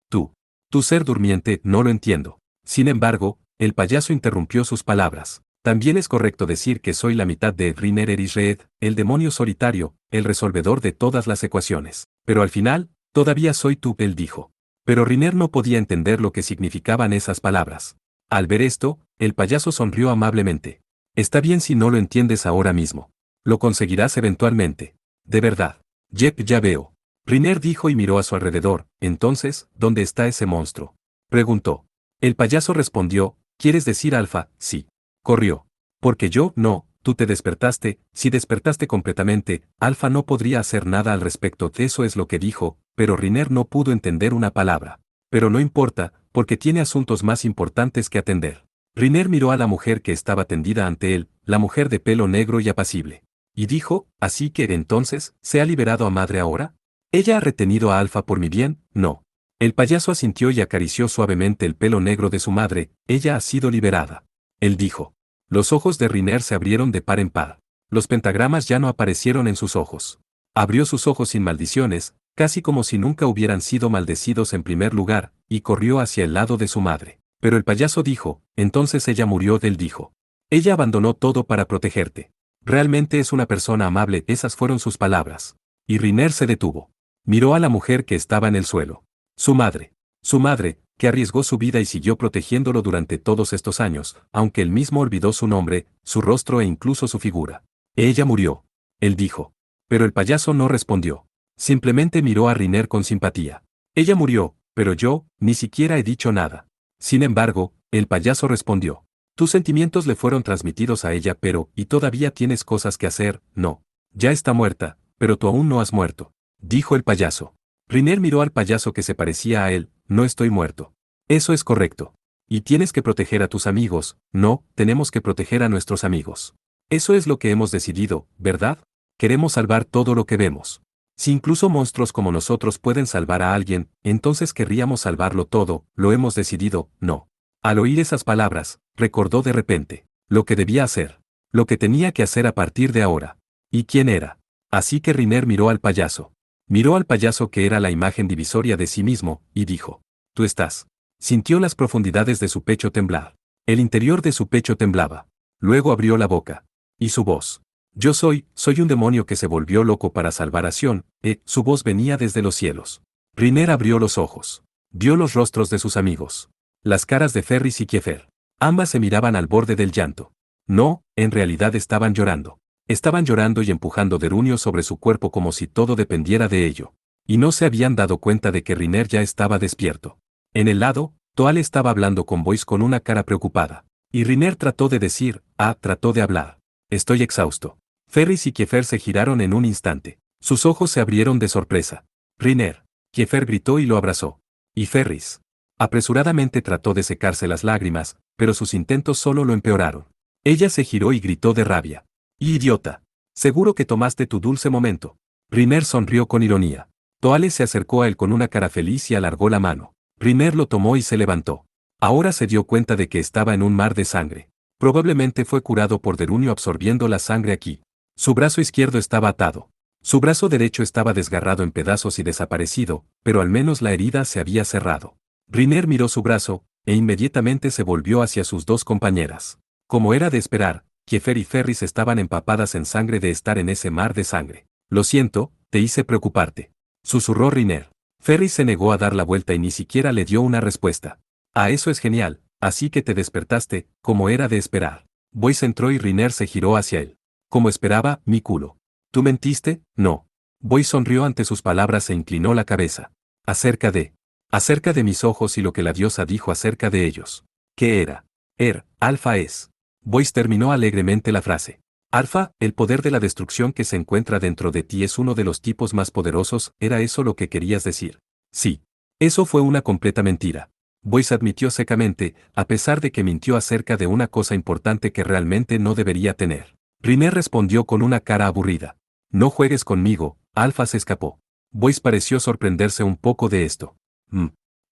tú. Tu ser durmiente, no lo entiendo. Sin embargo, el payaso interrumpió sus palabras. También es correcto decir que soy la mitad de Riner Erisred, el demonio solitario, el resolvedor de todas las ecuaciones. Pero al final, todavía soy tú, él dijo. Pero Riner no podía entender lo que significaban esas palabras. Al ver esto, el payaso sonrió amablemente. Está bien si no lo entiendes ahora mismo. Lo conseguirás eventualmente. De verdad. Yep, ya veo. Riner dijo y miró a su alrededor. Entonces, ¿dónde está ese monstruo? Preguntó. El payaso respondió, ¿quieres decir Alfa? Sí. Corrió. Porque yo, no, tú te despertaste, si despertaste completamente, Alfa no podría hacer nada al respecto. Eso es lo que dijo, pero Riner no pudo entender una palabra. Pero no importa, porque tiene asuntos más importantes que atender. Riner miró a la mujer que estaba tendida ante él, la mujer de pelo negro y apacible. Y dijo, ¿así que entonces, se ha liberado a madre ahora? ¿Ella ha retenido a Alfa por mi bien? No. El payaso asintió y acarició suavemente el pelo negro de su madre, ella ha sido liberada. Él dijo. Los ojos de Riner se abrieron de par en par. Los pentagramas ya no aparecieron en sus ojos. Abrió sus ojos sin maldiciones, casi como si nunca hubieran sido maldecidos en primer lugar, y corrió hacia el lado de su madre. Pero el payaso dijo, entonces ella murió. Él dijo. Ella abandonó todo para protegerte. Realmente es una persona amable, esas fueron sus palabras. Y Riner se detuvo. Miró a la mujer que estaba en el suelo. Su madre, que arriesgó su vida y siguió protegiéndolo durante todos estos años, aunque él mismo olvidó su nombre, su rostro e incluso su figura. Ella murió. Él dijo. Pero el payaso no respondió. Simplemente miró a Riner con simpatía. Ella murió, pero yo, ni siquiera he dicho nada. Sin embargo, el payaso respondió. Tus sentimientos le fueron transmitidos a ella, pero, y todavía tienes cosas que hacer, no. Ya está muerta, pero tú aún no has muerto. Dijo el payaso. Riner miró al payaso que se parecía a él, no estoy muerto. Eso es correcto. Y tienes que proteger a tus amigos, no, tenemos que proteger a nuestros amigos. Eso es lo que hemos decidido, ¿verdad? Queremos salvar todo lo que vemos. Si incluso monstruos como nosotros pueden salvar a alguien, entonces querríamos salvarlo todo, lo hemos decidido, no. Al oír esas palabras, recordó de repente lo que debía hacer, lo que tenía que hacer a partir de ahora. ¿Y quién era? Así que Riner miró al payaso. Miró al payaso que era la imagen divisoria de sí mismo, y dijo, tú estás. Sintió las profundidades de su pecho temblar. El interior de su pecho temblaba. Luego abrió la boca. Y su voz. Yo soy un demonio que se volvió loco para salvar a Sion, su voz venía desde los cielos. Riner abrió los ojos. Vio los rostros de sus amigos. Las caras de Ferris y Kiefer. Ambas se miraban al borde del llanto. No, en realidad estaban llorando. Estaban llorando y empujando derunio sobre su cuerpo como si todo dependiera de ello. Y no se habían dado cuenta de que Riner ya estaba despierto. En el lado, Toal estaba hablando con Boyce con una cara preocupada. Y Riner trató de decir, trató de hablar. Estoy exhausto. Ferris y Kiefer se giraron en un instante. Sus ojos se abrieron de sorpresa. Riner. Kiefer gritó y lo abrazó. Y Ferris. Apresuradamente trató de secarse las lágrimas, pero sus intentos solo lo empeoraron. Ella se giró y gritó de rabia. ¡Idiota! Seguro que tomaste tu dulce momento. Riner sonrió con ironía. Toale se acercó a él con una cara feliz y alargó la mano. Riner lo tomó y se levantó. Ahora se dio cuenta de que estaba en un mar de sangre. Probablemente fue curado por derunio absorbiendo la sangre aquí. Su brazo izquierdo estaba atado. Su brazo derecho estaba desgarrado en pedazos y desaparecido, pero al menos la herida se había cerrado. Riner miró su brazo, e inmediatamente se volvió hacia sus dos compañeras. Como era de esperar, Kiefer y Ferris estaban empapadas en sangre de estar en ese mar de sangre. Lo siento, te hice preocuparte. Susurró Riner. Ferris se negó a dar la vuelta y ni siquiera le dio una respuesta. Eso es genial, así que te despertaste, como era de esperar. Boyce entró y Riner se giró hacia él. Como esperaba, mi culo. ¿Tú mentiste? No. Boyce sonrió ante sus palabras e inclinó la cabeza. Acerca de mis ojos y lo que la diosa dijo acerca de ellos. ¿Qué era? Alfa es. Boyce terminó alegremente la frase. Alfa, el poder de la destrucción que se encuentra dentro de ti es uno de los tipos más poderosos, ¿era eso lo que querías decir? Sí. Eso fue una completa mentira. Boyce admitió secamente, a pesar de que mintió acerca de una cosa importante que realmente no debería tener. Riner respondió con una cara aburrida. No juegues conmigo, Alfa se escapó. Boyce pareció sorprenderse un poco de esto.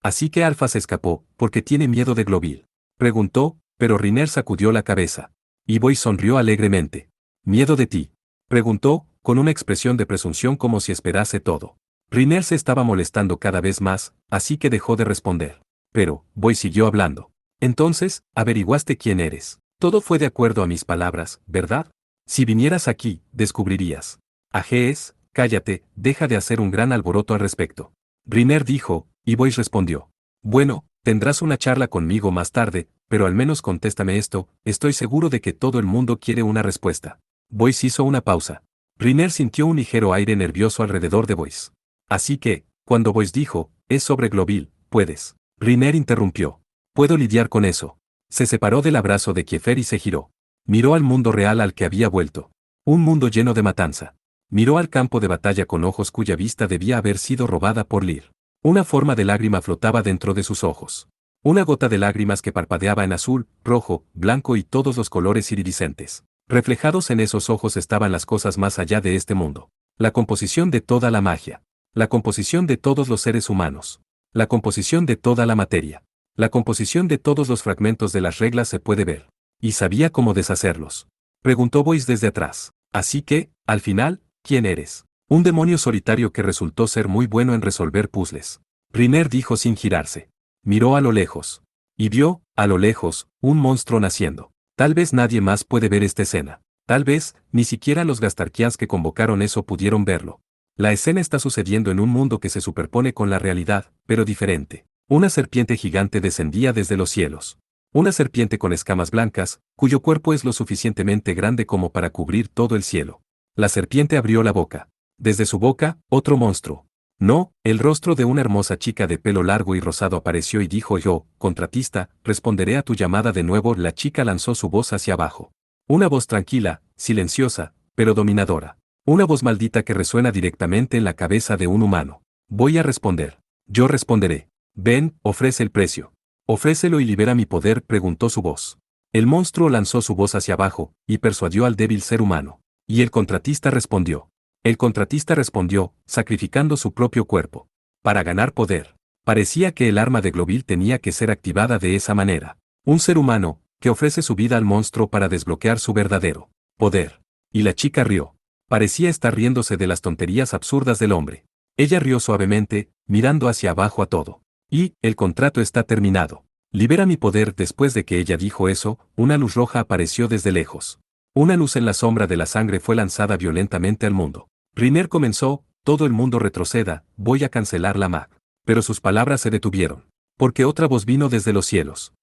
Así que Alfa se escapó, porque tiene miedo de Globeel. Preguntó, pero Riner sacudió la cabeza. Y Boyce sonrió alegremente. ¿Miedo de ti? Preguntó, con una expresión de presunción como si esperase todo. Riner se estaba molestando cada vez más, así que dejó de responder. Pero, Boyce siguió hablando. Entonces, averiguaste quién eres. Todo fue de acuerdo a mis palabras, ¿verdad? Si vinieras aquí, descubrirías. Ajees, cállate, deja de hacer un gran alboroto al respecto. Riner dijo, y Boyce respondió. Bueno, tendrás una charla conmigo más tarde, pero al menos contéstame esto, estoy seguro de que todo el mundo quiere una respuesta. Boyce hizo una pausa. Riner sintió un ligero aire nervioso alrededor de Boyce. Así que, cuando Boyce dijo, es sobre Globeel, puedes. Riner interrumpió. Puedo lidiar con eso. Se separó del abrazo de Kiefer y se giró. Miró al mundo real al que había vuelto. Un mundo lleno de matanza. Miró al campo de batalla con ojos cuya vista debía haber sido robada por Lear. Una forma de lágrima flotaba dentro de sus ojos. Una gota de lágrimas que parpadeaba en azul, rojo, blanco y todos los colores iridiscentes. Reflejados en esos ojos estaban las cosas más allá de este mundo. La composición de toda la magia. La composición de todos los seres humanos. La composición de toda la materia. La composición de todos los fragmentos de las reglas se puede ver. y sabía cómo deshacerlos. Preguntó Boyce desde atrás. Así que, al final, ¿quién eres? Un demonio solitario que resultó ser muy bueno en resolver puzzles. Riner dijo sin girarse. Miró a lo lejos. Y vio, a lo lejos, un monstruo naciendo. Tal vez nadie más puede ver esta escena. Tal vez, ni siquiera los Gastarkians que convocaron eso pudieron verlo. La escena está sucediendo en un mundo que se superpone con la realidad, pero diferente. Una serpiente gigante descendía desde los cielos. Una serpiente con escamas blancas, cuyo cuerpo es lo suficientemente grande como para cubrir todo el cielo. La serpiente abrió la boca. Desde su boca, otro monstruo. No, el rostro de una hermosa chica de pelo largo y rosado apareció y dijo: yo, contratista, responderé a tu llamada de nuevo. La chica lanzó su voz hacia abajo. Una voz tranquila, silenciosa, pero dominadora. Una voz maldita que resuena directamente en la cabeza de un humano. Voy a responder. Yo responderé. Ven, ofrece el precio. Ofrécelo y libera mi poder, preguntó su voz. El monstruo lanzó su voz hacia abajo, y persuadió al débil ser humano. Y el contratista respondió. El contratista respondió, sacrificando su propio cuerpo. Para ganar poder. Parecía que el arma de Globeel tenía que ser activada de esa manera. Un ser humano, que ofrece su vida al monstruo para desbloquear su verdadero poder. Y la chica rió. Parecía estar riéndose de las tonterías absurdas del hombre. Ella rió suavemente, mirando hacia abajo a todo. Y, el contrato está terminado. Libera mi poder. Después de que ella dijo eso, una luz roja apareció desde lejos. Una luz en la sombra de la sangre fue lanzada violentamente al mundo. Riner comenzó: todo el mundo retroceda, voy a cancelar la mag. Pero sus palabras se detuvieron. Porque otra voz vino desde los cielos.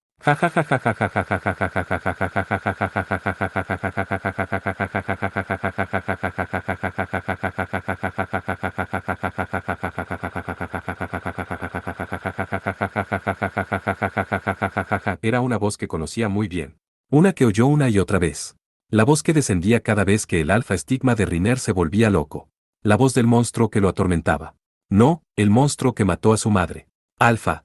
Era una voz que conocía muy bien. Una que oyó una y otra vez. La voz que descendía cada vez que el alfa estigma de Riner se volvía loco. La voz del monstruo que lo atormentaba. No, el monstruo que mató a su madre. Alfa,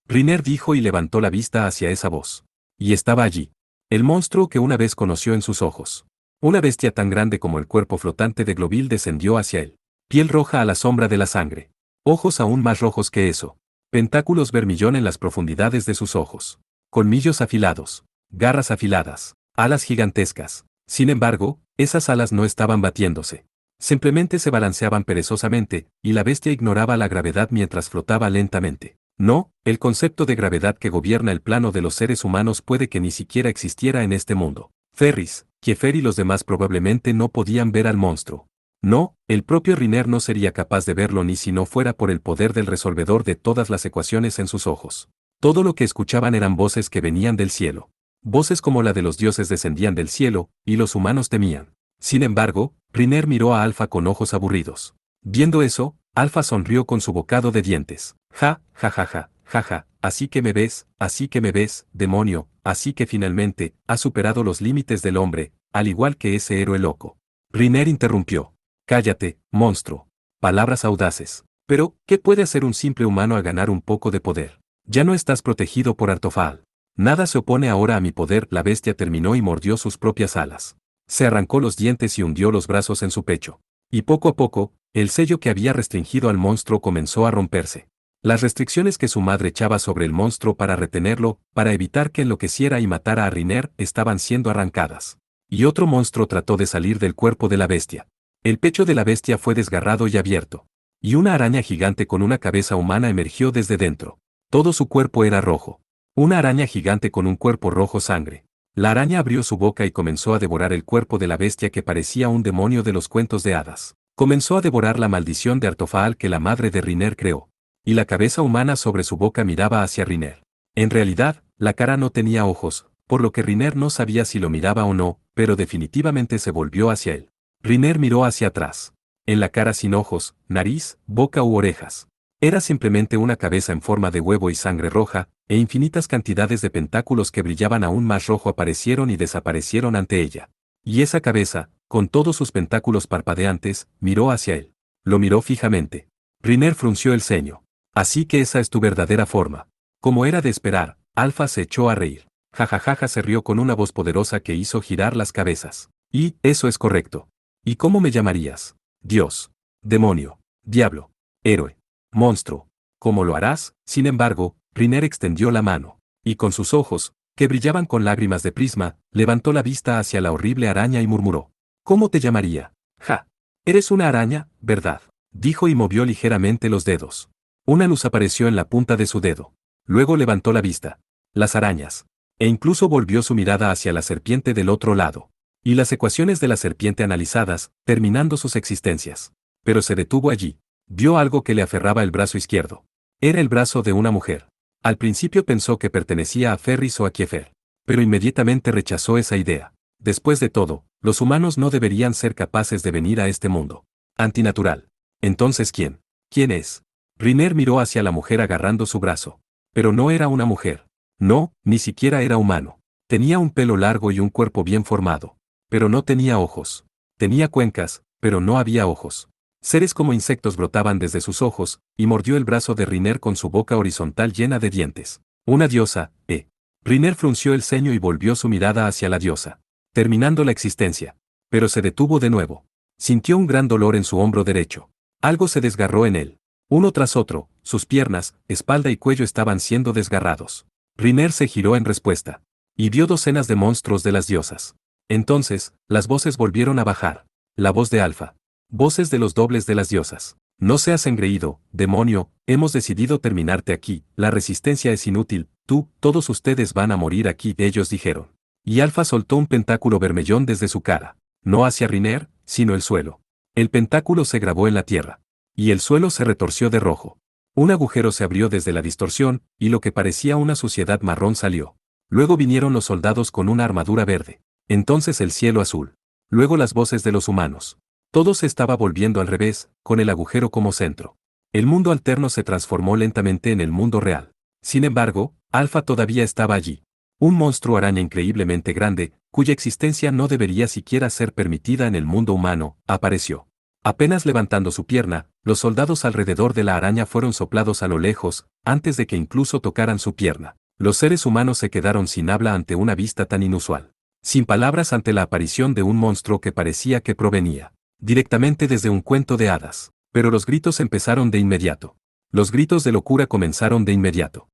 Riner dijo y levantó la vista hacia esa voz. Y estaba allí. El monstruo que una vez conoció en sus ojos. Una bestia tan grande como el cuerpo flotante de Globeel descendió hacia él. Piel roja a la sombra de la sangre. Ojos aún más rojos que eso. Pentáculos vermillón en las profundidades de sus ojos. Colmillos afilados. Garras afiladas. Alas gigantescas. Sin embargo, esas alas no estaban batiéndose. Simplemente se balanceaban perezosamente, y la bestia ignoraba la gravedad mientras flotaba lentamente. No, el concepto de gravedad que gobierna el plano de los seres humanos puede que ni siquiera existiera en este mundo. Ferris, Kiefer y los demás probablemente no podían ver al monstruo. No, el propio Riner no sería capaz de verlo ni si no fuera por el poder del resolvedor de todas las ecuaciones en sus ojos. Todo lo que escuchaban eran voces que venían del cielo. Voces como la de los dioses descendían del cielo, y los humanos temían. Sin embargo, Riner miró a Alfa con ojos aburridos. Viendo eso, Alfa sonrió con su bocado de dientes. Ja, ja, ja, ja, ja, ja, así que me ves, demonio, así que finalmente, has superado los límites del hombre, al igual que ese héroe loco. Riner interrumpió. Cállate, monstruo. Palabras audaces. Pero, ¿qué puede hacer un simple humano al ganar un poco de poder? Ya no estás protegido por Artofal. Nada se opone ahora a mi poder. La bestia terminó y mordió sus propias alas. Se arrancó los dientes y hundió los brazos en su pecho. Y poco a poco, el sello que había restringido al monstruo comenzó a romperse. Las restricciones que su madre echaba sobre el monstruo para retenerlo, para evitar que enloqueciera y matara a Riner, estaban siendo arrancadas. Y otro monstruo trató de salir del cuerpo de la bestia. El pecho de la bestia fue desgarrado y abierto. Y una araña gigante con una cabeza humana emergió desde dentro. Todo su cuerpo era rojo. Una araña gigante con un cuerpo rojo sangre. La araña abrió su boca y comenzó a devorar el cuerpo de la bestia que parecía un demonio de los cuentos de hadas. Comenzó a devorar la maldición de Artofaal que la madre de Riner creó. Y la cabeza humana sobre su boca miraba hacia Riner. En realidad, la cara no tenía ojos, por lo que Riner no sabía si lo miraba o no, pero definitivamente se volvió hacia él. Riner miró hacia atrás. En la cara sin ojos, nariz, boca u orejas. Era simplemente una cabeza en forma de huevo y sangre roja, e infinitas cantidades de pentáculos que brillaban aún más rojo aparecieron y desaparecieron ante ella. Y esa cabeza, con todos sus pentáculos parpadeantes, miró hacia él. Lo miró fijamente. Riner frunció el ceño. Así que esa es tu verdadera forma. Como era de esperar, Alfa se echó a reír. Jajajaja, se rió con una voz poderosa que hizo girar las cabezas. Y, eso es correcto. ¿Y cómo me llamarías? Dios. Demonio. Diablo. Héroe. Monstruo. ¿Cómo lo harás? Sin embargo, Riner extendió la mano. Y con sus ojos, que brillaban con lágrimas de prisma, levantó la vista hacia la horrible araña y murmuró. ¿Cómo te llamaría? Ja. Eres una araña, ¿verdad? Dijo y movió ligeramente los dedos. Una luz apareció en la punta de su dedo. Luego levantó la vista. Las arañas. E incluso volvió su mirada hacia la serpiente del otro lado. Y las ecuaciones de la serpiente analizadas, terminando sus existencias. Pero se detuvo allí. Vio algo que le aferraba el brazo izquierdo. Era el brazo de una mujer. Al principio pensó que pertenecía a Ferris o a Kiefer. Pero inmediatamente rechazó esa idea. Después de todo, los humanos no deberían ser capaces de venir a este mundo. Antinatural. Entonces, ¿quién? ¿Quién es? Riner miró hacia la mujer agarrando su brazo. Pero no era una mujer. No, ni siquiera era humano. Tenía un pelo largo y un cuerpo bien formado. Pero no tenía ojos. Tenía cuencas, pero no había ojos. Seres como insectos brotaban desde sus ojos, y mordió el brazo de Riner con su boca horizontal llena de dientes. Una diosa, Riner frunció el ceño y volvió su mirada hacia la diosa. Terminando la existencia. Pero se detuvo de nuevo. Sintió un gran dolor en su hombro derecho. Algo se desgarró en él. Uno tras otro, sus piernas, espalda y cuello estaban siendo desgarrados. Riner se giró en respuesta. Y vio docenas de monstruos de las diosas. Entonces, las voces volvieron a bajar. La voz de Alfa. Voces de los dobles de las diosas. No seas engreído, demonio, hemos decidido terminarte aquí, la resistencia es inútil, todos ustedes van a morir aquí, ellos dijeron. Y Alfa soltó un pentáculo vermellón desde su cara. No hacia Riner, sino el suelo. El pentáculo se grabó en la tierra. Y el suelo se retorció de rojo. Un agujero se abrió desde la distorsión, y lo que parecía una suciedad marrón salió. Luego vinieron los soldados con una armadura verde. Entonces el cielo azul. Luego las voces de los humanos. Todo se estaba volviendo al revés, con el agujero como centro. El mundo alterno se transformó lentamente en el mundo real. Sin embargo, Alfa todavía estaba allí. Un monstruo araña increíblemente grande, cuya existencia no debería siquiera ser permitida en el mundo humano, apareció. Apenas levantando su pierna, los soldados alrededor de la araña fueron soplados a lo lejos, antes de que incluso tocaran su pierna. Los seres humanos se quedaron sin habla ante una vista tan inusual. Sin palabras ante la aparición de un monstruo que parecía que provenía directamente desde un cuento de hadas. Pero los gritos empezaron de inmediato. Los gritos de locura comenzaron de inmediato.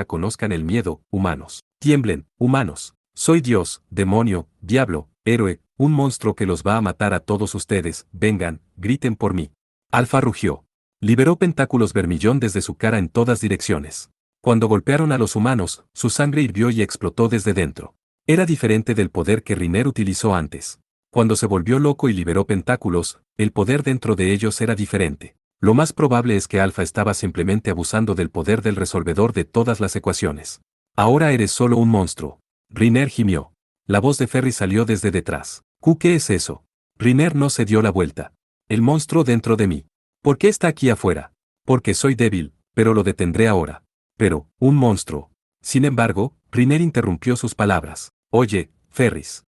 Conozcan el miedo, humanos. Tiemblen, humanos. Soy Dios, demonio, diablo, héroe, un monstruo que los va a matar a todos ustedes. Vengan, griten por mí. Alfa rugió. Liberó pentáculos vermillón desde su cara en todas direcciones. Cuando golpearon a los humanos, su sangre hirvió y explotó desde dentro. Era diferente del poder que Riner utilizó antes. Cuando se volvió loco y liberó pentáculos, el poder dentro de ellos era diferente. Lo más probable es que Alfa estaba simplemente abusando del poder del resolvedor de todas las ecuaciones. Ahora eres solo un monstruo. Riner gimió. La voz de Ferris salió desde detrás. ¿Qué es eso? Riner no se dio la vuelta. El monstruo dentro de mí. ¿Por qué está aquí afuera? Porque soy débil, pero lo detendré ahora. Pero, un monstruo. Sin embargo, Riner interrumpió sus palabras. Oye, Ferris.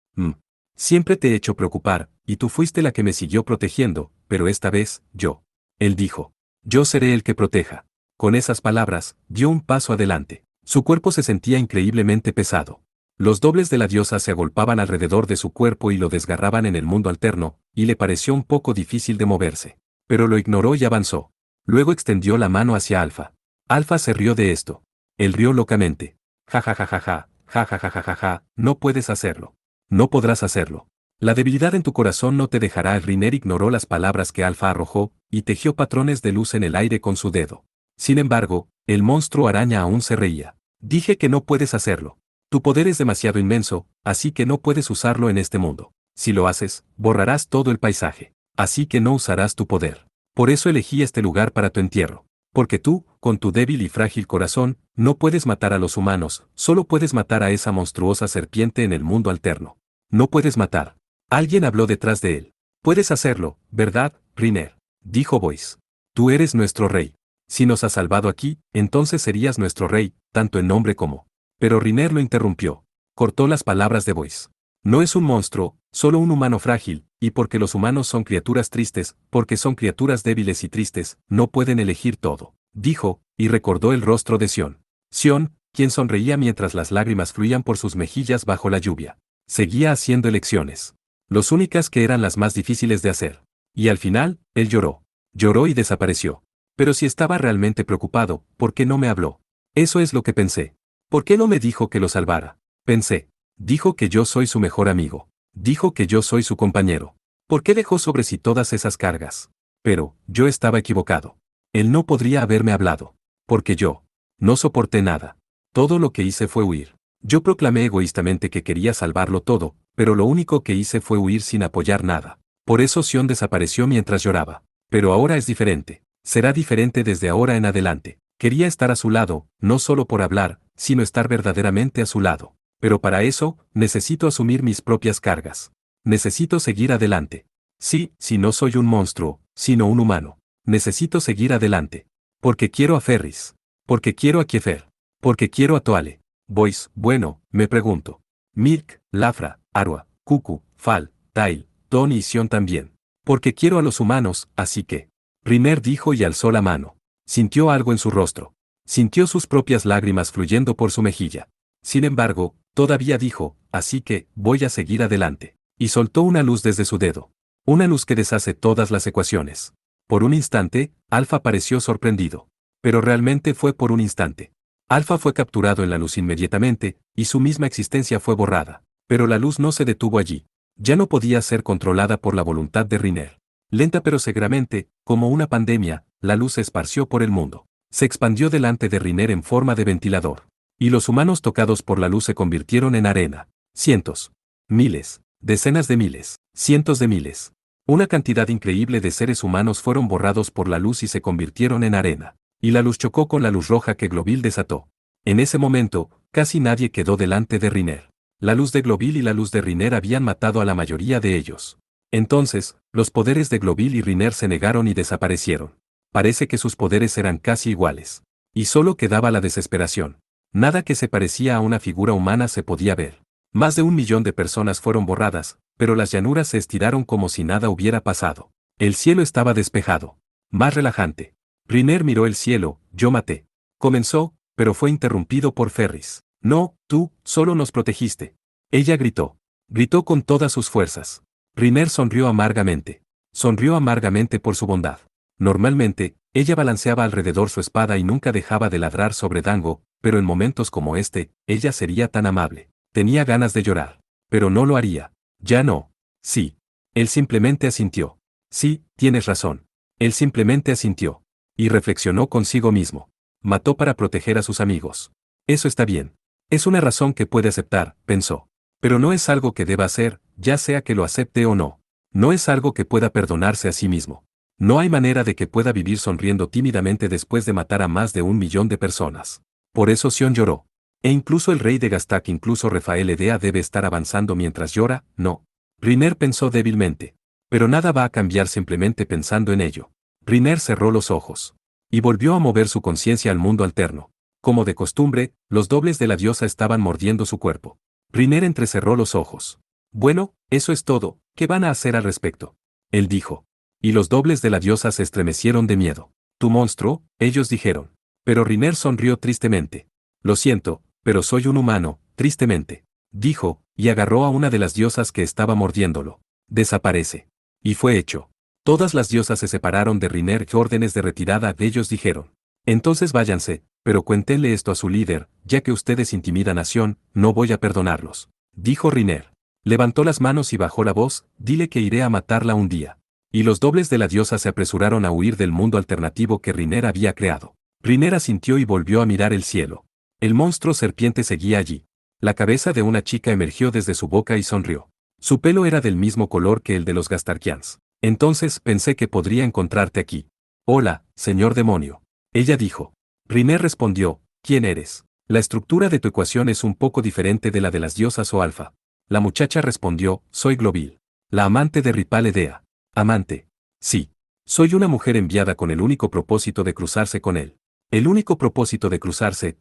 Siempre te he hecho preocupar, y tú fuiste la que me siguió protegiendo, pero esta vez, yo. Él dijo. Yo seré el que proteja. Con esas palabras, dio un paso adelante. Su cuerpo se sentía increíblemente pesado. Los dobles de la diosa se agolpaban alrededor de su cuerpo y lo desgarraban en el mundo alterno, y le pareció un poco difícil de moverse. Pero lo ignoró y avanzó. Luego extendió la mano hacia Alfa. Alfa se rió de esto. Él rió locamente. Ja ja ja ja ja, ja ja ja ja ja ja, no puedes hacerlo. No podrás hacerlo. La debilidad en tu corazón no te dejará. Riner ignoró las palabras que Alfa arrojó, y tejió patrones de luz en el aire con su dedo. Sin embargo, el monstruo araña aún se reía. Dije que no puedes hacerlo. Tu poder es demasiado inmenso, así que no puedes usarlo en este mundo. Si lo haces, borrarás todo el paisaje. Así que no usarás tu poder. Por eso elegí este lugar para tu entierro. Porque tú, con tu débil y frágil corazón, no puedes matar a los humanos, solo puedes matar a esa monstruosa serpiente en el mundo alterno. No puedes matar. Alguien habló detrás de él. Puedes hacerlo, ¿verdad, Riner? Dijo Boyce. Tú eres nuestro rey. Si nos has salvado aquí, entonces serías nuestro rey, tanto en nombre como. Pero Riner lo interrumpió. Cortó las palabras de Boyce. No es un monstruo, solo un humano frágil, y porque los humanos son criaturas tristes, porque son criaturas débiles y tristes, no pueden elegir todo. Dijo, y recordó el rostro de Sion. Sion, quien sonreía mientras las lágrimas fluían por sus mejillas bajo la lluvia. Seguía haciendo elecciones. Las únicas que eran las más difíciles de hacer. Y al final, él lloró. Lloró y desapareció. Pero si estaba realmente preocupado, ¿por qué no me habló? Eso es lo que pensé. ¿Por qué no me dijo que lo salvara? Pensé. Dijo que yo soy su mejor amigo. Dijo que yo soy su compañero. ¿Por qué dejó sobre sí todas esas cargas? Pero, yo estaba equivocado. Él no podría haberme hablado. Porque yo no soporté nada. Todo lo que hice fue huir. Yo proclamé egoístamente que quería salvarlo todo, pero lo único que hice fue huir sin apoyar nada. Por eso Sion desapareció mientras lloraba. Pero ahora es diferente. Será diferente desde ahora en adelante. Quería estar a su lado, no solo por hablar, sino estar verdaderamente a su lado. Pero para eso, necesito asumir mis propias cargas. Necesito seguir adelante. Sí, si no soy un monstruo, sino un humano. Necesito seguir adelante. Porque quiero a Ferris. Porque quiero a Kiefer. Porque quiero a Toale. Boys, bueno, me pregunto. Mirk, Lafra, Arwa, Kuku, Fal, Tail, Tony y Sion también. Porque quiero a los humanos, así que. Riner dijo y alzó la mano. Sintió algo en su rostro. Sintió sus propias lágrimas fluyendo por su mejilla. Sin embargo, todavía dijo, así que, voy a seguir adelante. Y soltó una luz desde su dedo. Una luz que deshace todas las ecuaciones. Por un instante, Alpha pareció sorprendido. Pero realmente fue por un instante. Alpha fue capturado en la luz inmediatamente, y su misma existencia fue borrada. Pero la luz no se detuvo allí. Ya no podía ser controlada por la voluntad de Riner. Lenta pero seguramente, como una pandemia, la luz se esparció por el mundo. Se expandió delante de Riner en forma de ventilador. Y los humanos tocados por la luz se convirtieron en arena. Cientos. Miles. Decenas de miles. Cientos de miles. Una cantidad increíble de seres humanos fueron borrados por la luz y se convirtieron en arena. Y la luz chocó con la luz roja que Globeel desató. En ese momento, casi nadie quedó delante de Riner. La luz de Globeel y la luz de Riner habían matado a la mayoría de ellos. Entonces, los poderes de Globeel y Riner se negaron y desaparecieron. Parece que sus poderes eran casi iguales. Y solo quedaba la desesperación. Nada que se parecía a una figura humana se podía ver. Más de 1 millón de personas fueron borradas, pero las llanuras se estiraron como si nada hubiera pasado. El cielo estaba despejado. Más relajante. Riner miró el cielo, yo maté. Comenzó, pero fue interrumpido por Ferris. No, tú, solo nos protegiste. Ella gritó. Gritó con todas sus fuerzas. Riner sonrió amargamente. Sonrió amargamente por su bondad. Normalmente, ella balanceaba alrededor su espada y nunca dejaba de ladrar sobre Dango, pero en momentos como este, ella sería tan amable. Tenía ganas de llorar. Pero no lo haría. Ya no. Sí. Él simplemente asintió. Sí, tienes razón. Él simplemente asintió. Y reflexionó consigo mismo. Mató para proteger a sus amigos. Eso está bien. Es una razón que puede aceptar, pensó. Pero no es algo que deba hacer, ya sea que lo acepte o no. No es algo que pueda perdonarse a sí mismo. No hay manera de que pueda vivir sonriendo tímidamente después de matar a más de 1 millón de personas. Por eso Sion lloró. E incluso el rey de Gastak, incluso Rafael Edea debe estar avanzando mientras llora, no. Riner pensó débilmente. Pero nada va a cambiar simplemente pensando en ello. Riner cerró los ojos. Y volvió a mover su conciencia al mundo alterno. Como de costumbre, los dobles de la diosa estaban mordiendo su cuerpo. Riner entrecerró los ojos. Bueno, eso es todo, ¿qué van a hacer al respecto? Él dijo. Y los dobles de la diosa se estremecieron de miedo. ¿Tu monstruo? Ellos dijeron. Pero Riner sonrió tristemente. Lo siento, pero soy un humano, tristemente. Dijo, y agarró a una de las diosas que estaba mordiéndolo. Desaparece. Y fue hecho. Todas las diosas se separaron de Riner y órdenes de retirada de ellos dijeron. Entonces váyanse, pero cuéntenle esto a su líder, ya que ustedes intimidan a Sion, no voy a perdonarlos. Dijo Riner. Levantó las manos y bajó la voz, dile que iré a matarla un día. Y los dobles de la diosa se apresuraron a huir del mundo alternativo que Riner había creado. Riner asintió y volvió a mirar el cielo. El monstruo serpiente seguía allí. La cabeza de una chica emergió desde su boca y sonrió. Su pelo era del mismo color que el de los Gastarkians. Entonces pensé que podría encontrarte aquí. Hola, señor demonio. Ella dijo. Riner respondió, ¿quién eres? La estructura de tu ecuación es un poco diferente de la de las diosas o alfa. La muchacha respondió, soy Globeel. La amante de Ripal Edea. Amante. Sí. Soy una mujer enviada con el único propósito de cruzarse con él. El único propósito de cruzarse,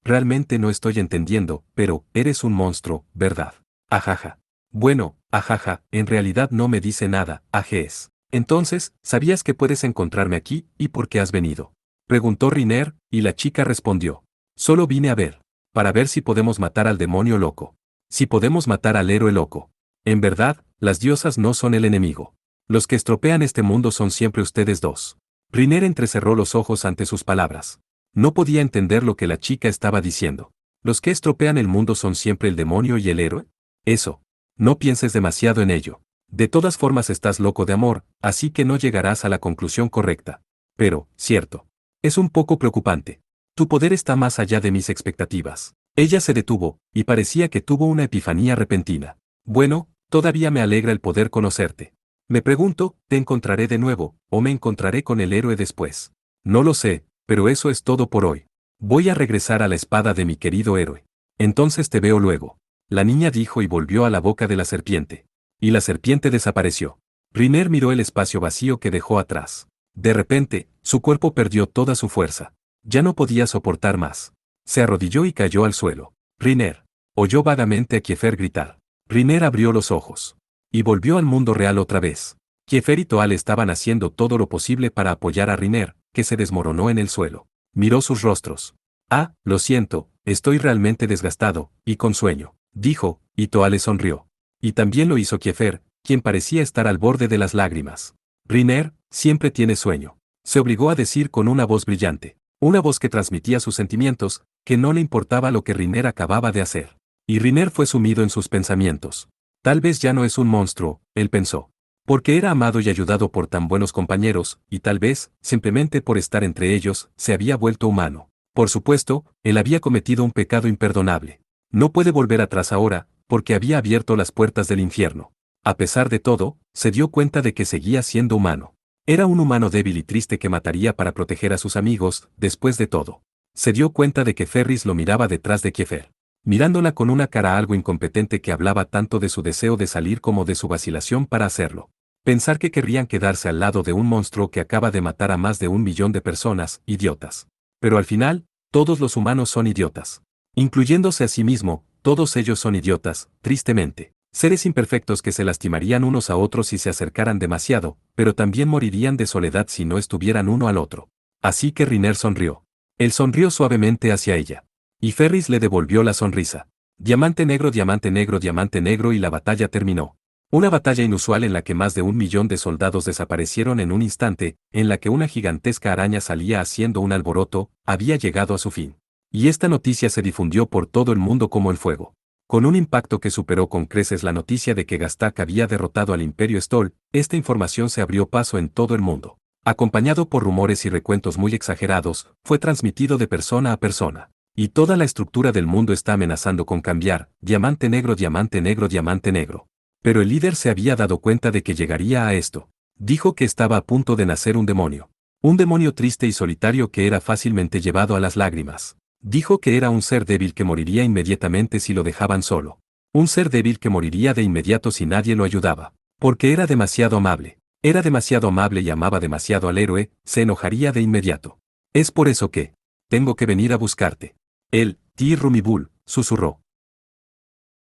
realmente no estoy entendiendo, pero, eres un monstruo, ¿verdad? Ajaja. Bueno, ajaja, en realidad no me dice nada, ajes. Entonces, ¿sabías que puedes encontrarme aquí, y por qué has venido? Preguntó Riner, y la chica respondió. Solo vine a ver. Para ver si podemos matar al demonio loco. Si podemos matar al héroe loco. En verdad, las diosas no son el enemigo. Los que estropean este mundo son siempre ustedes dos. Riner entrecerró los ojos ante sus palabras. No podía entender lo que la chica estaba diciendo. ¿Los que estropean el mundo son siempre el demonio y el héroe? Eso. No pienses demasiado en ello. De todas formas estás loco de amor, así que no llegarás a la conclusión correcta. Pero, cierto. Es un poco preocupante. Tu poder está más allá de mis expectativas. Ella se detuvo, y parecía que tuvo una epifanía repentina. Bueno, todavía me alegra el poder conocerte. Me pregunto, ¿te encontraré de nuevo, o me encontraré con el héroe después? No lo sé, pero eso es todo por hoy. Voy a regresar a la espada de mi querido héroe. Entonces te veo luego. La niña dijo y volvió a la boca de la serpiente. Y la serpiente desapareció. Riner miró el espacio vacío que dejó atrás. De repente, su cuerpo perdió toda su fuerza. Ya no podía soportar más. Se arrodilló y cayó al suelo. Riner. Oyó vagamente a Kiefer gritar. Riner abrió los ojos. Y volvió al mundo real otra vez. Kiefer y Toal estaban haciendo todo lo posible para apoyar a Riner, que se desmoronó en el suelo. Miró sus rostros. Ah, lo siento, estoy realmente desgastado, y con sueño, dijo, y Toal le sonrió. Y también lo hizo Kiefer, quien parecía estar al borde de las lágrimas. Riner, siempre tiene sueño. Se obligó a decir con una voz brillante. Una voz que transmitía sus sentimientos, que no le importaba lo que Riner acababa de hacer. Y Riner fue sumido en sus pensamientos. Tal vez ya no es un monstruo, él pensó. Porque era amado y ayudado por tan buenos compañeros, y tal vez, simplemente por estar entre ellos, se había vuelto humano. Por supuesto, él había cometido un pecado imperdonable. No puede volver atrás ahora, porque había abierto las puertas del infierno. A pesar de todo, se dio cuenta de que seguía siendo humano. Era un humano débil y triste que mataría para proteger a sus amigos, después de todo. Se dio cuenta de que Ferris lo miraba detrás de Kiefer, mirándola con una cara algo incompetente que hablaba tanto de su deseo de salir como de su vacilación para hacerlo. Pensar que querrían quedarse al lado de un monstruo que acaba de matar a más de 1 millón de personas, idiotas. Pero al final, todos los humanos son idiotas. Incluyéndose a sí mismo, todos ellos son idiotas, tristemente. Seres imperfectos que se lastimarían unos a otros si se acercaran demasiado, pero también morirían de soledad si no estuvieran uno al otro. Así que Riner sonrió. Él sonrió suavemente hacia ella. Y Ferris le devolvió la sonrisa. Diamante negro, diamante negro, diamante negro y la batalla terminó. Una batalla inusual en la que más de 1 millón de soldados desaparecieron en un instante, en la que una gigantesca araña salía haciendo un alboroto, había llegado a su fin. Y esta noticia se difundió por todo el mundo como el fuego. Con un impacto que superó con creces la noticia de que Gastak había derrotado al Imperio Stoll, esta información se abrió paso en todo el mundo. Acompañado por rumores y recuentos muy exagerados, fue transmitido de persona a persona. Y toda la estructura del mundo está amenazando con cambiar, diamante negro, diamante negro, diamante negro. Pero el líder se había dado cuenta de que llegaría a esto. Dijo que estaba a punto de nacer un demonio. Un demonio triste y solitario que era fácilmente llevado a las lágrimas. Dijo que era un ser débil que moriría inmediatamente si lo dejaban solo. Un ser débil que moriría de inmediato si nadie lo ayudaba. Porque era demasiado amable. Era demasiado amable y amaba demasiado al héroe, se enojaría de inmediato. Es por eso que tengo que venir a buscarte. Él, Tir Rumibul, susurró.